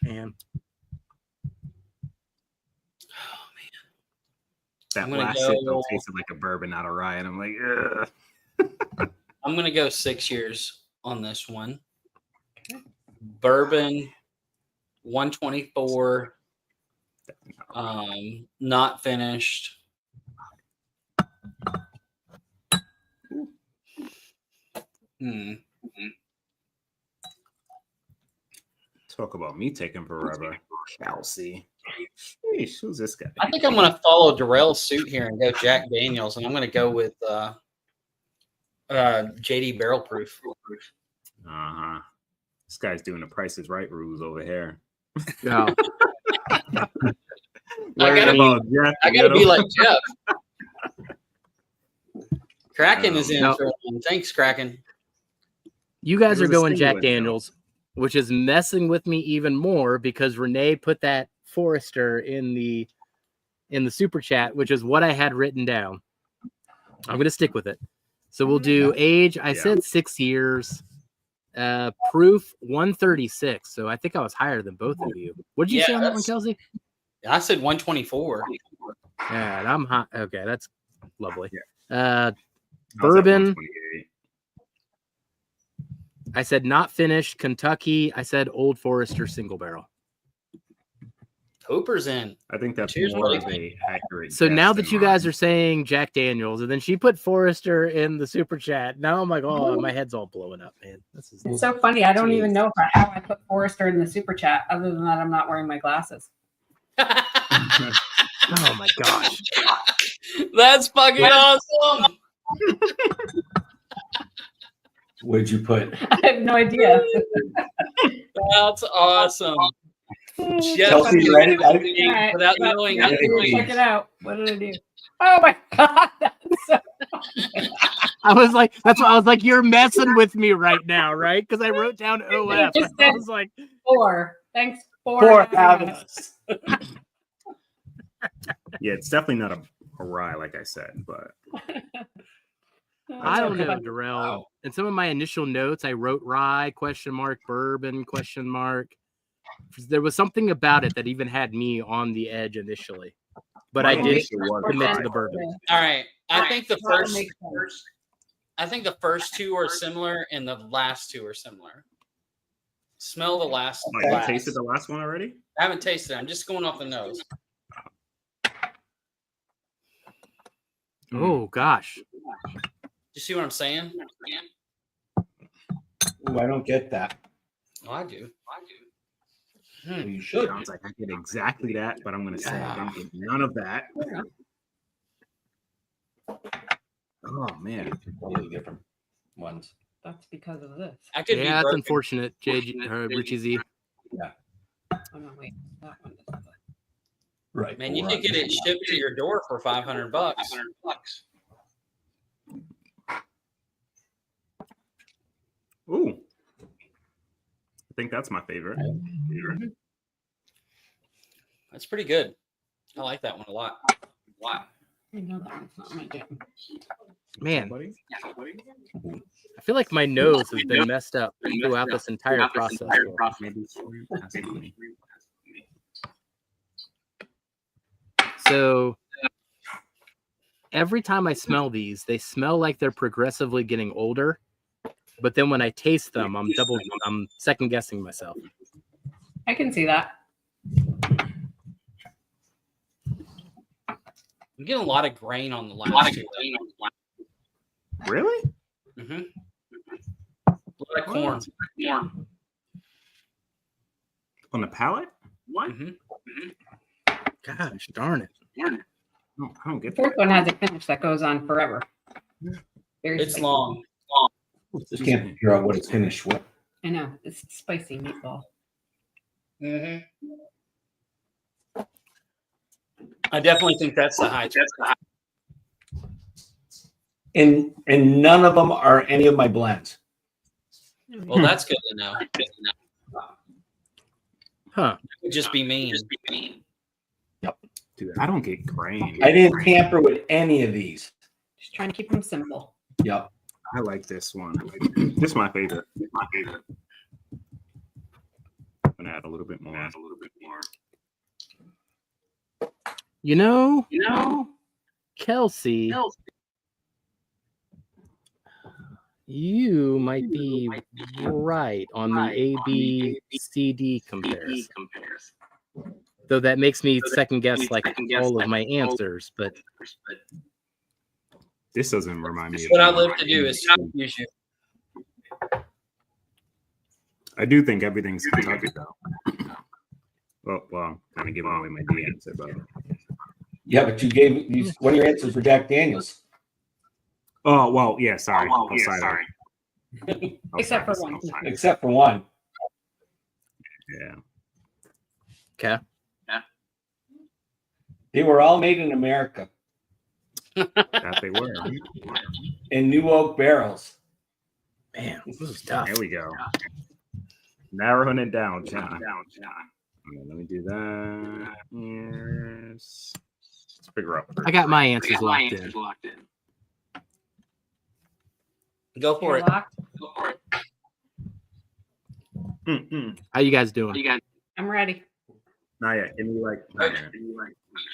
Man, That I'm gonna last sip go- tasted like a bourbon, not a rye, and I'm like, ugh. I'm gonna go 6 years on this one. Bourbon, 124. Not finished. Talk about me taking forever. Kelsey. Sheesh, who's this guy? I think I'm gonna follow Darrell's suit here and go Jack Daniels, and I'm gonna go with JD Barrel Proof. Uh-huh. This guy's doing the Price is Right rules over here. yeah. I Worried gotta about Jeff, I you gotta be know? like Jeff. Kraken is in No. for one. Thanks, Kraken. You guys It are was a going Jack singlet, though. Daniels, which is messing with me even more because Renee put that Forester in the super chat, which is what I had written down. I'm gonna stick with it. So we'll do age. I Yeah. said 6 years. Proof 136. So I think I was higher than both of you. What did you Yeah, say on that one, that's- Kelsey? I said 124. Yeah, and I'm hot. Okay, that's lovely. I was at Bourbon. 128. I said not finished. Kentucky. I said Old Forester single barrel. Hooper's in. I think that's Cheers, more buddy. of a accurate. So guess now than that you guys mine. are saying Jack Daniels, and then she put Forester in the super chat. Now I'm like, oh, my head's all blowing up, man. This is It's so funny. I don't even know how I put Forrester in the super chat. Other than that, I'm not wearing my glasses. oh my gosh. That's fucking awesome. What'd you put? I have no idea. That's awesome. Chelsea, you ready? Without knowing Check it. it out. What did I do? Oh my god! That's so I was like, that's what I was like. You're messing with me right now, right? Because I wrote down OF. just I said was like, 4. Thanks for For having having us. us. Yeah, it's definitely not a rye, like I said, but I don't know, Okay. Darrell. In some of my initial notes, I wrote rye, bourbon, ? There was something about it that even had me on the edge initially. But My I did initial was commit to rye. the bourbon. All right. I think the That makes sense. first two are similar and the last two are similar. Smell the last. Oh, you glass. tasted the last one already? I haven't tasted it. I'm just going off the nose. Oh gosh. You see what I'm saying? Ooh, I don't get that. Oh, I do. You should. Sounds like I get exactly that, but I'm going to say I don't get none of that. Oh, man. Totally different ones. That's because of this. I could Yeah, be that's broken. unfortunate, Richie Z. Oh no, wait. That one is Right. Man, you could get it shipped to your door for $500. Ooh. I think that's my favorite. That's pretty good. I like that one a lot. I know that one's not my jam. Man, I feel like my nose has been messed up throughout this entire process. So every time I smell these, they smell like they're progressively getting older. But then when I taste them, I'm second guessing myself. I can see that. I'm getting a lot of grain on the last two. Really? Mm-hmm. A lot of corn. On the palate? Mm-hmm. Gosh darn it. No, I don't The get fourth that. one has a finish that goes on forever. Very It's spicy. long. Just can't figure out what it's finished with. I know. It's spicy meatball. Mm-hmm. I definitely think that's the high. And none of them are any of my blends. Well, that's good to know. Huh. It would just be mean. Dude, I don't get grain. I didn't tamper with any of these. Just trying to keep them simple. Yep. I like this one. This is my favorite. I'm gonna add a little bit more. You know, Kelsey, you might be right on the A-B-C-D comparison. Though that makes me second guess like all of my answers, but This doesn't remind me. What I live to do is use you. I do think everything's Kentucky though. Well, kind of giving away my D answer, but Yeah, but you gave these. What are your answers for Jack Daniels? oh well, yeah. Sorry. Except for one. Except for one. Yeah. okay. They were all made in America That they were. in New Oak barrels. Man, this is tough. There we go. Narrowing it down, John. Okay, let me do that. Yes. Let's figure out. I got my answers locked in. Go for You're it. locked. How you guys doing? I'm ready. Not yet. Give me like.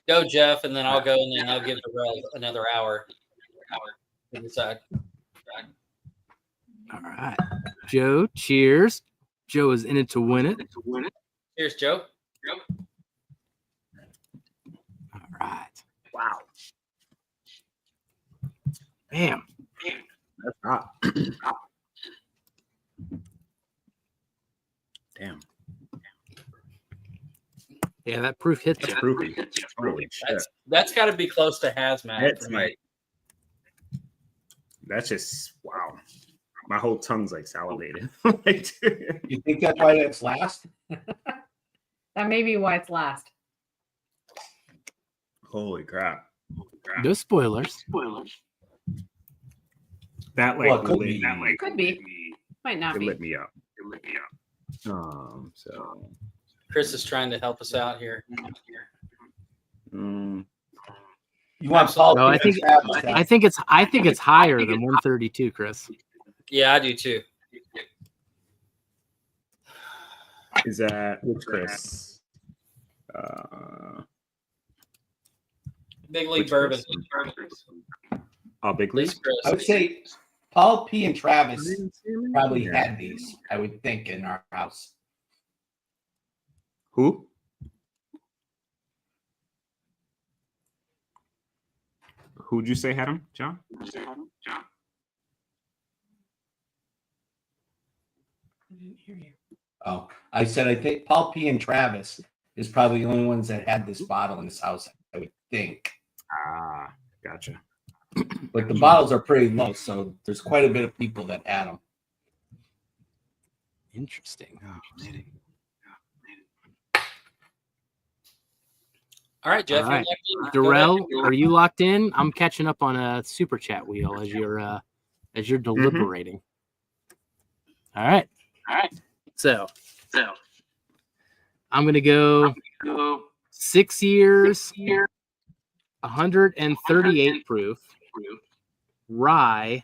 Go, Jeff, and then I'll go, and then I'll give the rest another hour. To decide. All right. Joe, cheers. Joe is in it to win it. Cheers, Joe. All right. Wow. Bam. That's hot. Damn. Yeah, that proof hits you. Proofy. Holy shit. That's got to be close to hazmat. That's for me. right. That's just wow. My whole tongue's like salivated. Like, You think that's why that's last? That may be why it's last. holy crap! No spoilers. That like Well, it could lit, be. that like Could be. Might not it be. lit me up. So Chris is trying to help us out here. mm, You want Paul? No, I P. think Travis, I think it's higher than 132, Chris. Yeah, I do too. is that which Chris? Big League Which Bourbon. Chris? Oh, Big League. Please, Chris. I would say Paul P. and Travis probably Yeah. had these. I would think in our house. Who? Who'd you say had him, John? Oh, I said I think Paul P. and Travis is probably the only ones that had this bottle in this house. I would think. Ah, gotcha. But the bottles are pretty low, so there's quite a bit of people that had them. Interesting. All right, Jeff. All right. you're lucky. Darrell, are you locked in? I'm catching up on a super chat wheel as you're deliberating. All right. So I'm gonna go 6 years, 138 proof, rye,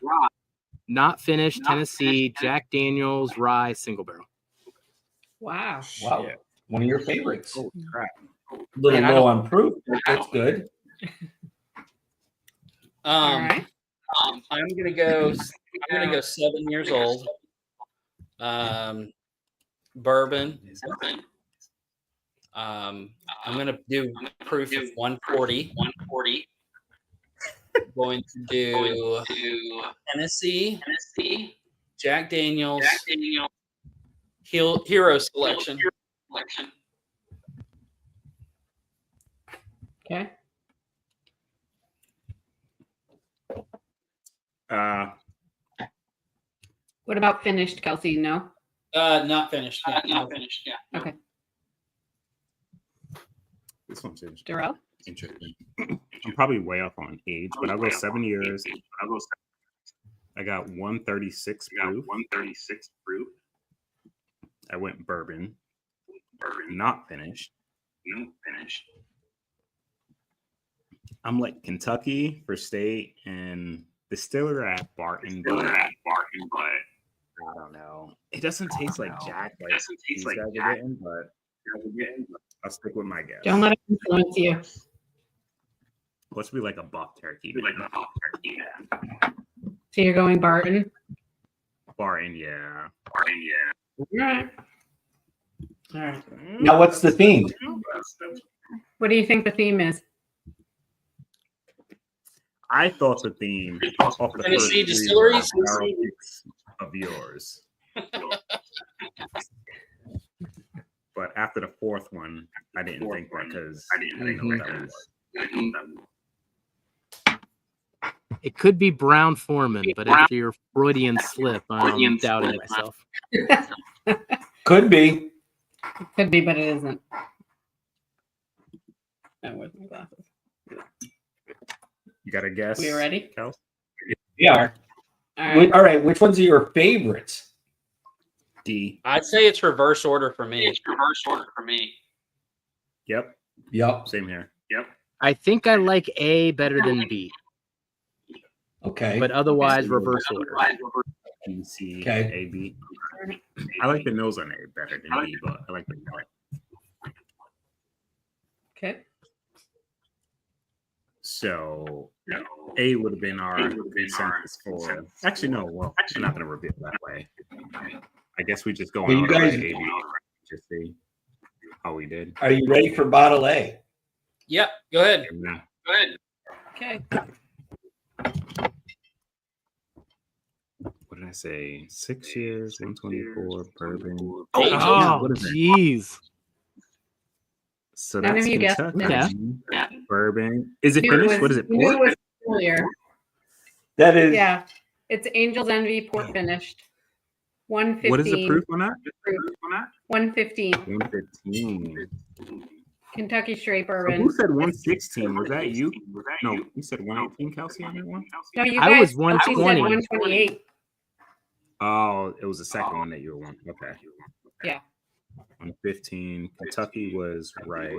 not finished, Tennessee, Jack Daniels rye single barrel. Wow. Wow, Shit. one of your favorites. Holy crap. A little Man, I low don't- on proof. But that's good. All right. I'm gonna go 7 years old. Bourbon. I'm gonna do proof of 140. Going to do Tennessee, Jack Daniels, Hero Selection. Okay. What about finished, Kelsey? No. Not finished. Yeah, Okay. This one's interesting. Darrell. I'm probably way off on age, but I'll go 7 years. I got 136 proof. I went bourbon. Not finished. I'm like Kentucky for state and distiller at Barton, but I don't know. It doesn't taste like Jack. Like these guys are getting, but I'll stick with my guess. Don't let it influence you. Let's be like a buck turkey. So you're going Barton. Barton, yeah. All right. All right. Now, what's the theme? What do you think the theme is? I thought the theme off the Tennessee first distilleries? barrel picks of yours. But after the fourth one, I didn't think that because I didn't know what that was. It could be Brown Foreman, but after your Freudian slip, I'm doubting myself. Could be. Could be, but it isn't. Oh, where's my glasses? You got to guess? We ready? Kels? Yeah. All right. All right. Which ones are your favorites? D. I'd say it's reverse order for me. Yep. Yep. Same here. I think I like A better than B, Okay. but otherwise reverse order. B, C, Okay. A, B. I like the nose on A better than B, but I like the nose. Okay. So A would have been our consensus for. Actually, no. Well, I'm not going to reveal that way. I guess we just go on Well, you order guys- A, B, just see how we did. Are you ready for bottle A? Yep. Go ahead. And, Okay. what did I say? 6 years, 124 bourbon. Oh, what is it? jeez. So None that's of you guessed Kentucky bourbon. Is it Knew it finished? was- What is it? knew it Port? was earlier. That is Yeah. It's Angel's Envy port finished. 115. What is the proof on that? Proof. 115. 115. Kentucky straight So bourbon. who said 116? Was that you? No, you said 118, Kelsey, on that one? No, you I guys. was She said 120. 128. Oh, it was the second one that you were one. Okay. Yeah. 115. Kentucky was right.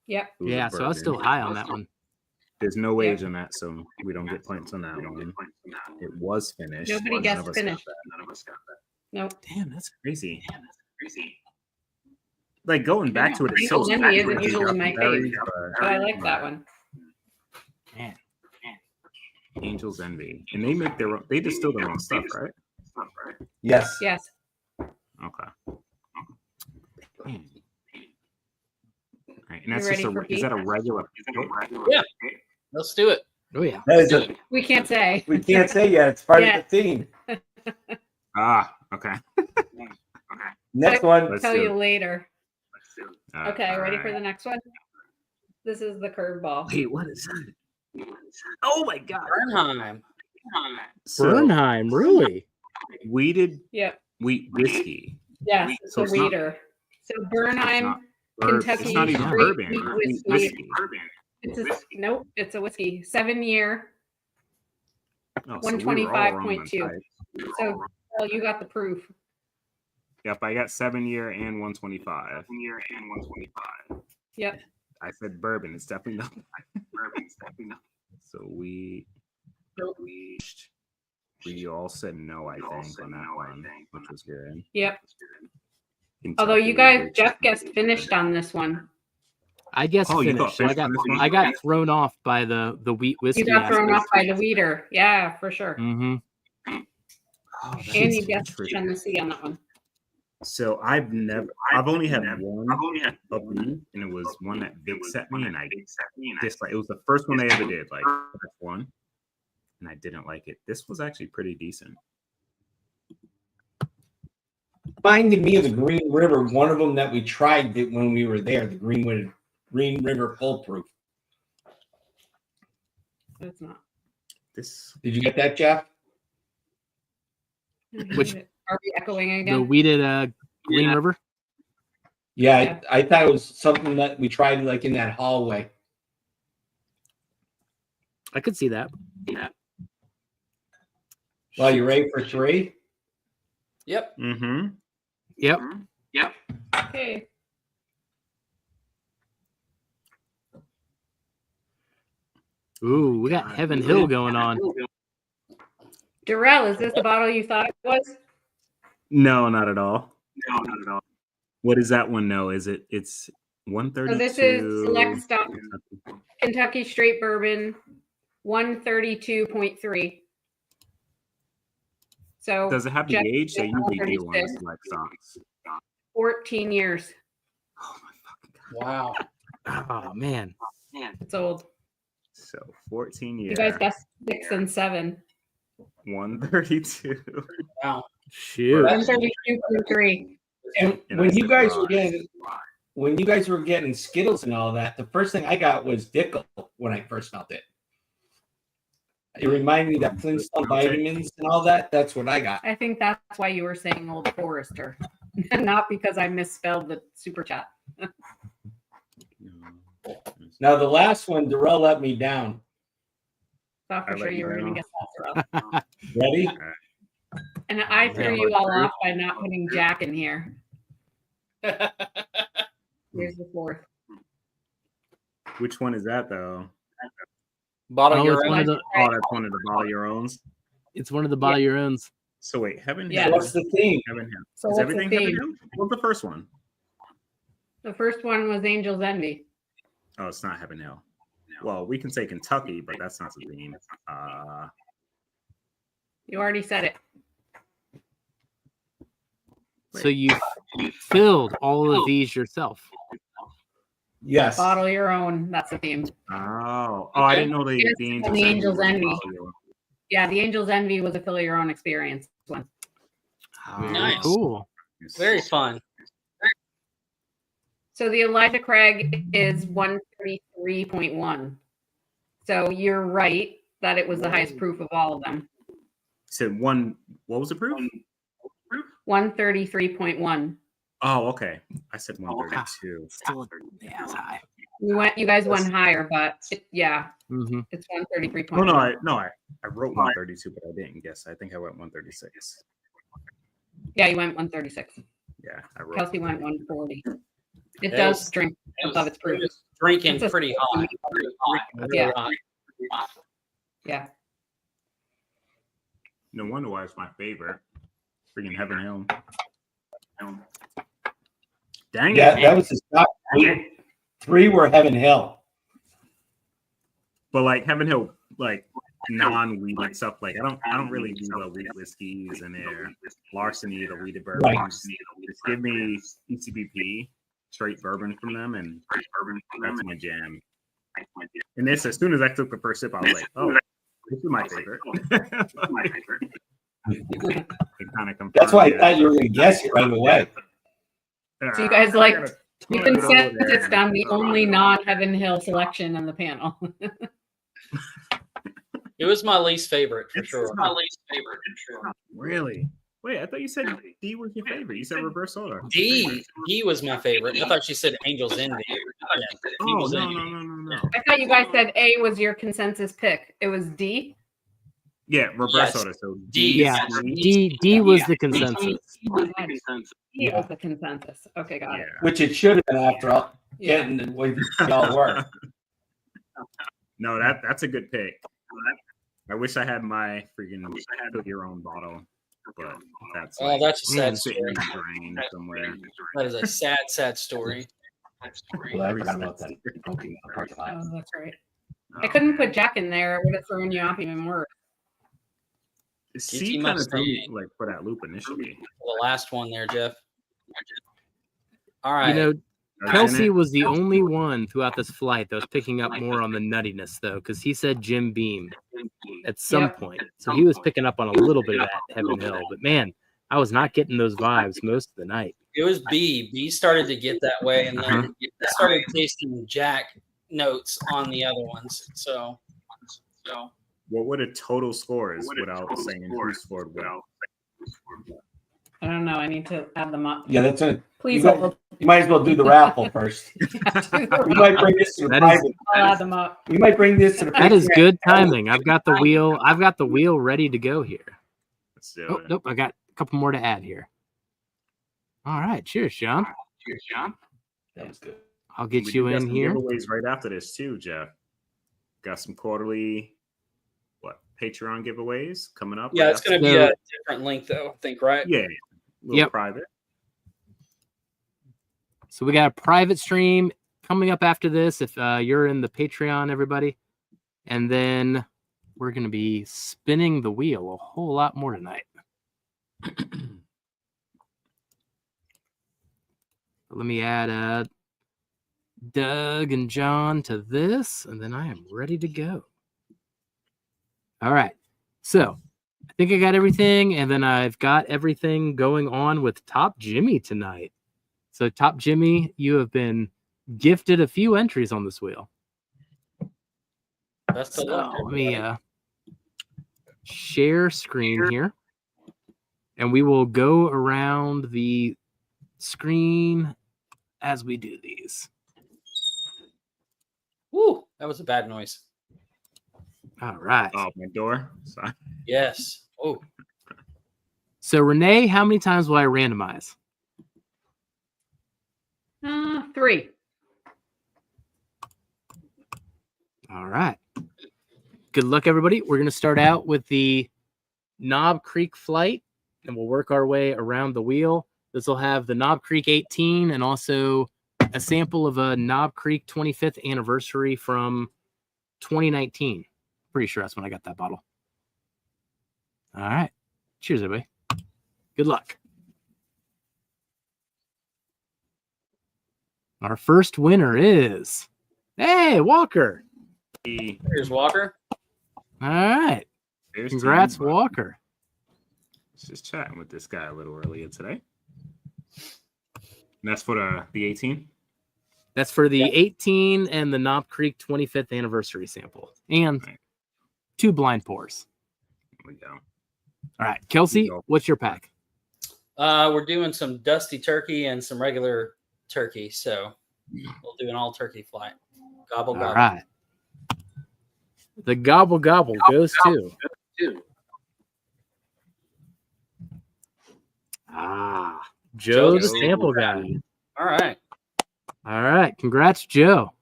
Yep. It was a Yeah, so I was still bourbon. high on that one. There's no age on that, so we don't get points on that one. It was finished. Nobody None guessed of us finished. got that. Nope. Damn, that's crazy. Like going back to it, it's so Angel's Envy isn't accurate. usually my Berries, But I like that one. Man. Angel's Envy, and they make their own. They distill their own stuff, right? Yes. Yes. Okay. All right, and You that's just ready a. for Is Pete? that a regular? Yeah. Let's do it. Oh yeah. That is a, We can't say. we can't say yet. It's part Yeah. of the theme. Ah, okay. Next one. Let's Tell do you it. later. Okay, all ready for right. the next one? This is the curveball. Wait, what is that? Oh my god! Bernheim. So Bernheim, really? weeded Yep. wheat whiskey. Yes, it's So a it's not- weeder. So Bernheim, It's not even Straight bourbon. wheat It's whiskey. whiskey. it's a, nope, it's a whiskey. 7-year. Oh, so we were all wrong on 125.2. type. So well, you got the proof. Yep, I got 7-year and 125. Yep. I said bourbon. It's definitely not. So we all said no, I think, on that one, which was good. Yep. Although you guys, Jeff guessed finished on this one. I guess Oh, you got finished. So I finished got on this one? I got thrown off by the wheat whiskey. You got thrown off by the weeder. Yeah, for sure. Mm-hmm. Oh, that And is you guessed interesting. Tennessee on that one. So I've only had one of these, and it was one that Vic set me, and I disliked. It was the first one they ever did, like first one, and I didn't like it. This was actually pretty decent. Reminded me of the Green River. One of them that we tried when we were there. The Green River Full Proof. It's not. This Did you get that, Jeff? Which- Are we echoing The again? weeded Green Yeah. River. Yeah, I thought it was something that we tried like in that hallway. I could see that. Well, you ready for 3? Yep. Mm-hmm. Yep. Okay. Ooh, we got Heaven Hill going on. Darrell, is this the bottle you thought it was? No, not at all. What is that one? No, is it? It's 132. So this is Select Stop Kentucky Straight Bourbon, 132.3. So Does it have the Jeff age? They did usually do on 136. like stocks. 14 years. Oh my fucking god! Wow. Oh man. It's old. So 14 years. You guys guessed 6 and 7. 132. Wow. Shoot. 132.3. And And when I you said guys Raj. were getting Skittles and all that, the first thing I got was Dickel when I first smelled it. It reminded me of that Flintstone vitamins and all that. That's what I got. I think that's why you were saying Old Forester, not because I misspelled the super chat. Now the last one, Darrell let me down. Thought for I sure let you you were going know. to guess that, Darrell. Ready? And I threw you all off by not putting Jack in here. Here's the 4th. Which one is that though? Bottle Oh, your it's own. one of the Oh, that's one of the bottle your owns. it's one of the bottle your owns. So wait, Heaven Yeah. Hill. What's the theme? Heaven Hill. So Is what's everything the Heaven theme? Hill? What's the first one? The first one was Angel's Envy. Oh, it's not Heaven Hill. Well, we can say Kentucky, but that's not the theme. You already said it. So you filled all of these yourself. Yes. Bottle your own. That's the theme. I didn't know Yes, the and the Angel's Envy. was- Yeah, the Angel's Envy was a fill your own experience one. Oh, Nice. Cool. Very fun. So the Elijah Craig is 133.1. So you're right that it was the highest proof of all of them. said one. What was the proof? 133.1. Oh, okay. I said 132. Still, yeah, it's high. You guys went higher, but yeah, Mm-hmm. it's 133.1. Oh no, I wrote 132, but I didn't guess. I think I went 136. Yeah, you went 136. Yeah, I wrote. Kelsey went 140. It It does was- drink above its proof. Drinking It's a- pretty hot. Yeah. Hot. Yeah. No wonder why it's my favorite. Freaking Heaven Hill. Dang Yeah, it. that was his top 3 were Heaven Hill. But like Heaven Hill, like non-weeded stuff. Like I don't really do the wheat whiskeys and their larceny, the weeded bourbons. Right. Just give me ECBP, straight bourbon from them, and that's my jam. And this, as soon as I took the first sip, I was like, oh, this is my favorite. It kind of That's why I thought you were going to guess it right away. So you guys like you Put can it sense over there. it's down the only non-Heaven Hill selection on the panel. It was my least favorite for It's sure. my Really? Wait, I thought you said D was your favorite. You said reverse order. D was my favorite. I thought she said Angels Envy. Oh Angels no, Envy. no. I thought you guys said A was your consensus pick. It was D. Yeah, reverse Yes. order. So D. Yeah, D was the consensus. D was the consensus. Okay, got it. Which it should have been after all Yeah. getting the way y'all were. No, that's a good pick. I wish I had my freaking put your own bottle, but that's Oh, that's a sad sitting in story. the drain somewhere. That is a sad story. Well, I forgot about that. Okay, Oh, that's right. I couldn't put Jack in there. It would have thrown you off even worse. C kind of threw me like for that loop initially. The last one there, Jeff. All right. You know, I was in Kelsey it. was the only one throughout this flight that was picking up more on the nuttiness, though, because he said Jim Beam at some Yep. point. So he was picking up on a little bit of that Heaven Hill. But man, I was not getting those vibes most of the night. It was B. B started to get that way, and then I started tasting Jack notes on the other ones. So What would a total score is without saying who scored well? I don't know. I need to add them up. Yeah, that's it. Please, You might as well do the raffle first. We might bring this to the That is- private. I'll add them up. We might bring this to the That is Patreon. good timing. I've got the wheel ready to go here. Let's do Oh, it. nope, I got a couple more to add here. All right, cheers, John. That was good. I'll get We you do got in some here. giveaways right after this too, Jeff. Got some quarterly Patreon giveaways coming up. yeah, right it's going to after- be a different link, though. I think, right? Yeah, a little Yep. private. So we got a private stream coming up after this if you're in the Patreon, everybody. And then we're going to be spinning the wheel a whole lot more tonight. Let me add Doug and John to this, and then I am ready to go. All right. So I think I got everything, and then I've got everything going on with Top Jimmy tonight. So Top Jimmy, you have been gifted a few entries on this wheel. Best So of luck. let me everybody. share screen here, and we will go around the screen as we do these. Woo, that was a bad noise. All right. Oh, my door. Sorry. Yes. Oh, So Renee, how many times will I randomize? 3. All right. Good luck, everybody. We're going to start out with the Knob Creek flight, and we'll work our way around the wheel. This will have the Knob Creek 18 and also a sample of a Knob Creek 25th anniversary from 2019. Pretty sure that's when I got that bottle. All right. Cheers, everybody. Good luck. Our first winner is, hey, Walker. here's Walker. All right. There's to Congrats, you, bud. Walker. Just chatting with this guy a little earlier today. And that's for the 18. That's for the 18 and the Knob Creek 25th anniversary sample. And Right. 2 blind pours. There we go. All right, Kelsey, what's your pack? We're doing some dusty turkey and some regular turkey, so we'll do an all turkey flight. Gobble gobble. All right. The gobble gobble goes to. Joe, the sample guy. All right. All right. Congrats, Joe.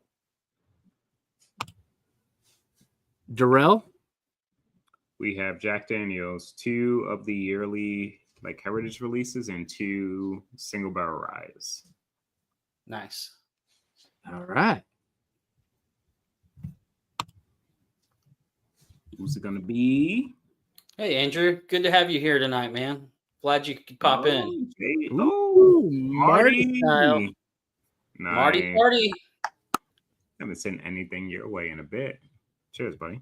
Darrell? We have Jack Daniels, 2 of the yearly heritage releases and 2 single barrel ryes. Nice. All right. Who's it gonna be? Hey, Andrew. Good to have you here tonight, man. Glad you could pop in. Ooh, Marty style. Nice. Marty party. Haven't sent anything your way in a bit. Cheers, buddy.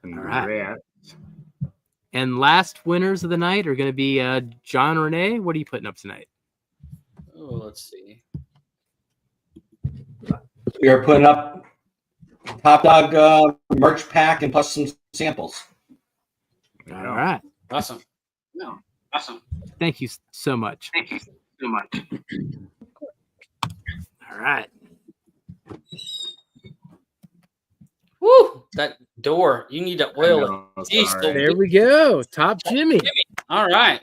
Congrats. Right. And last winners of the night are going to be John and Renee. What are you putting up tonight? Oh, let's see. We are putting up Top Dog merch pack and plus some samples. All right. Awesome. Thank you so much. All right. Woo! That door. You need to oil it. Jeez, There we go. Top Jimmy. All right.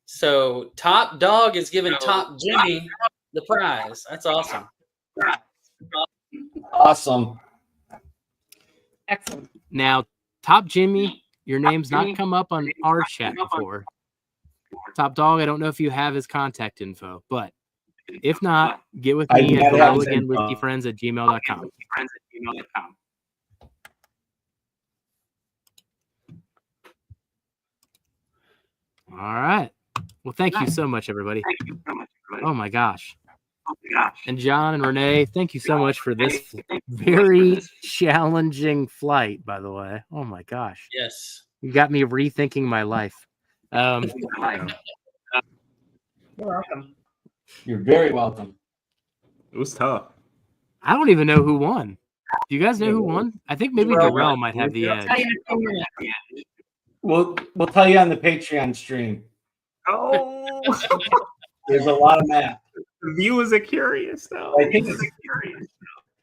So Top Dog is giving Top Jimmy the prize. That's awesome. Awesome. Excellent. Now, Top Jimmy, your name's not come up on our chat before. Top Dog, I don't know if you have his contact info, but if not, get with me at helloagainwhiskeyfriends@gmail.com. All right. Well, thank you so much, everybody. Oh my gosh. And John and Renee, thank you so much for this very challenging flight, by the way. Oh my gosh. Yes. You got me rethinking my life. You're welcome. You're very welcome. It was tough. I don't even know who won. Do you guys know who won? I think maybe Darrell might have the edge. We'll tell you on the Patreon stream. Oh, There's a lot of math. the viewers are curious though. I think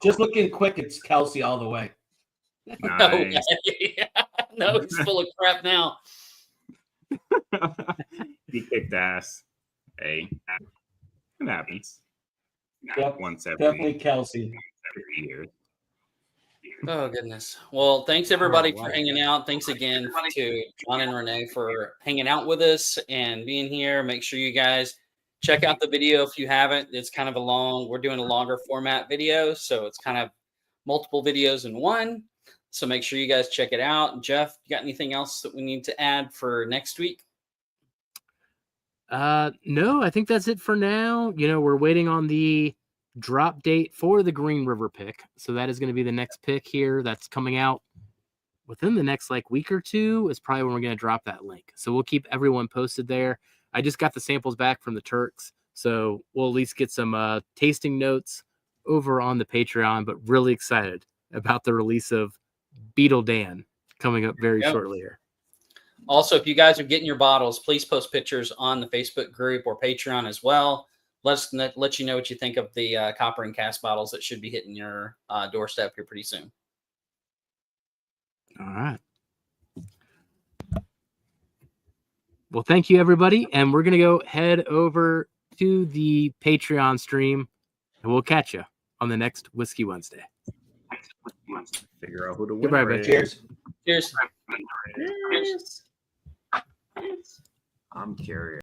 just looking quick, it's Kelsey all the way. Nice. No, he's full of crap now. He kicked ass. Hey, it happens. Yep, Once definitely Kelsey. every year. Oh, goodness. Well, thanks everybody wow. for hanging out. Thanks again to John and Renee for hanging out with us and being here. Make sure you guys check out the video if you haven't. It's kind of we're doing a longer format video, so it's kind of multiple videos in one. So make sure you guys check it out. Jeff, you got anything else that we need to add for next week? No, I think that's it for now. You know, we're waiting on the drop date for the Green River pick. So that is going to be the next pick here that's coming out within the next week or two is probably when we're going to drop that link. So we'll keep everyone posted there. I just got the samples back from the Turks. So we'll at least get some tasting notes over on the Patreon, but really excited about the release of Beetle Dan coming up very shortly here. Also, if you guys are getting your bottles, please post pictures on the Facebook group or Patreon as well. Let you know what you think of the copper and cast bottles that should be hitting your doorstep here pretty soon. All right. Well, thank you, everybody. And we're going to go head over to the Patreon stream, and we'll catch you on the next Whiskey Wednesday. Figure out who the Goodbye, winner everybody. is. Cheers. I'm curious.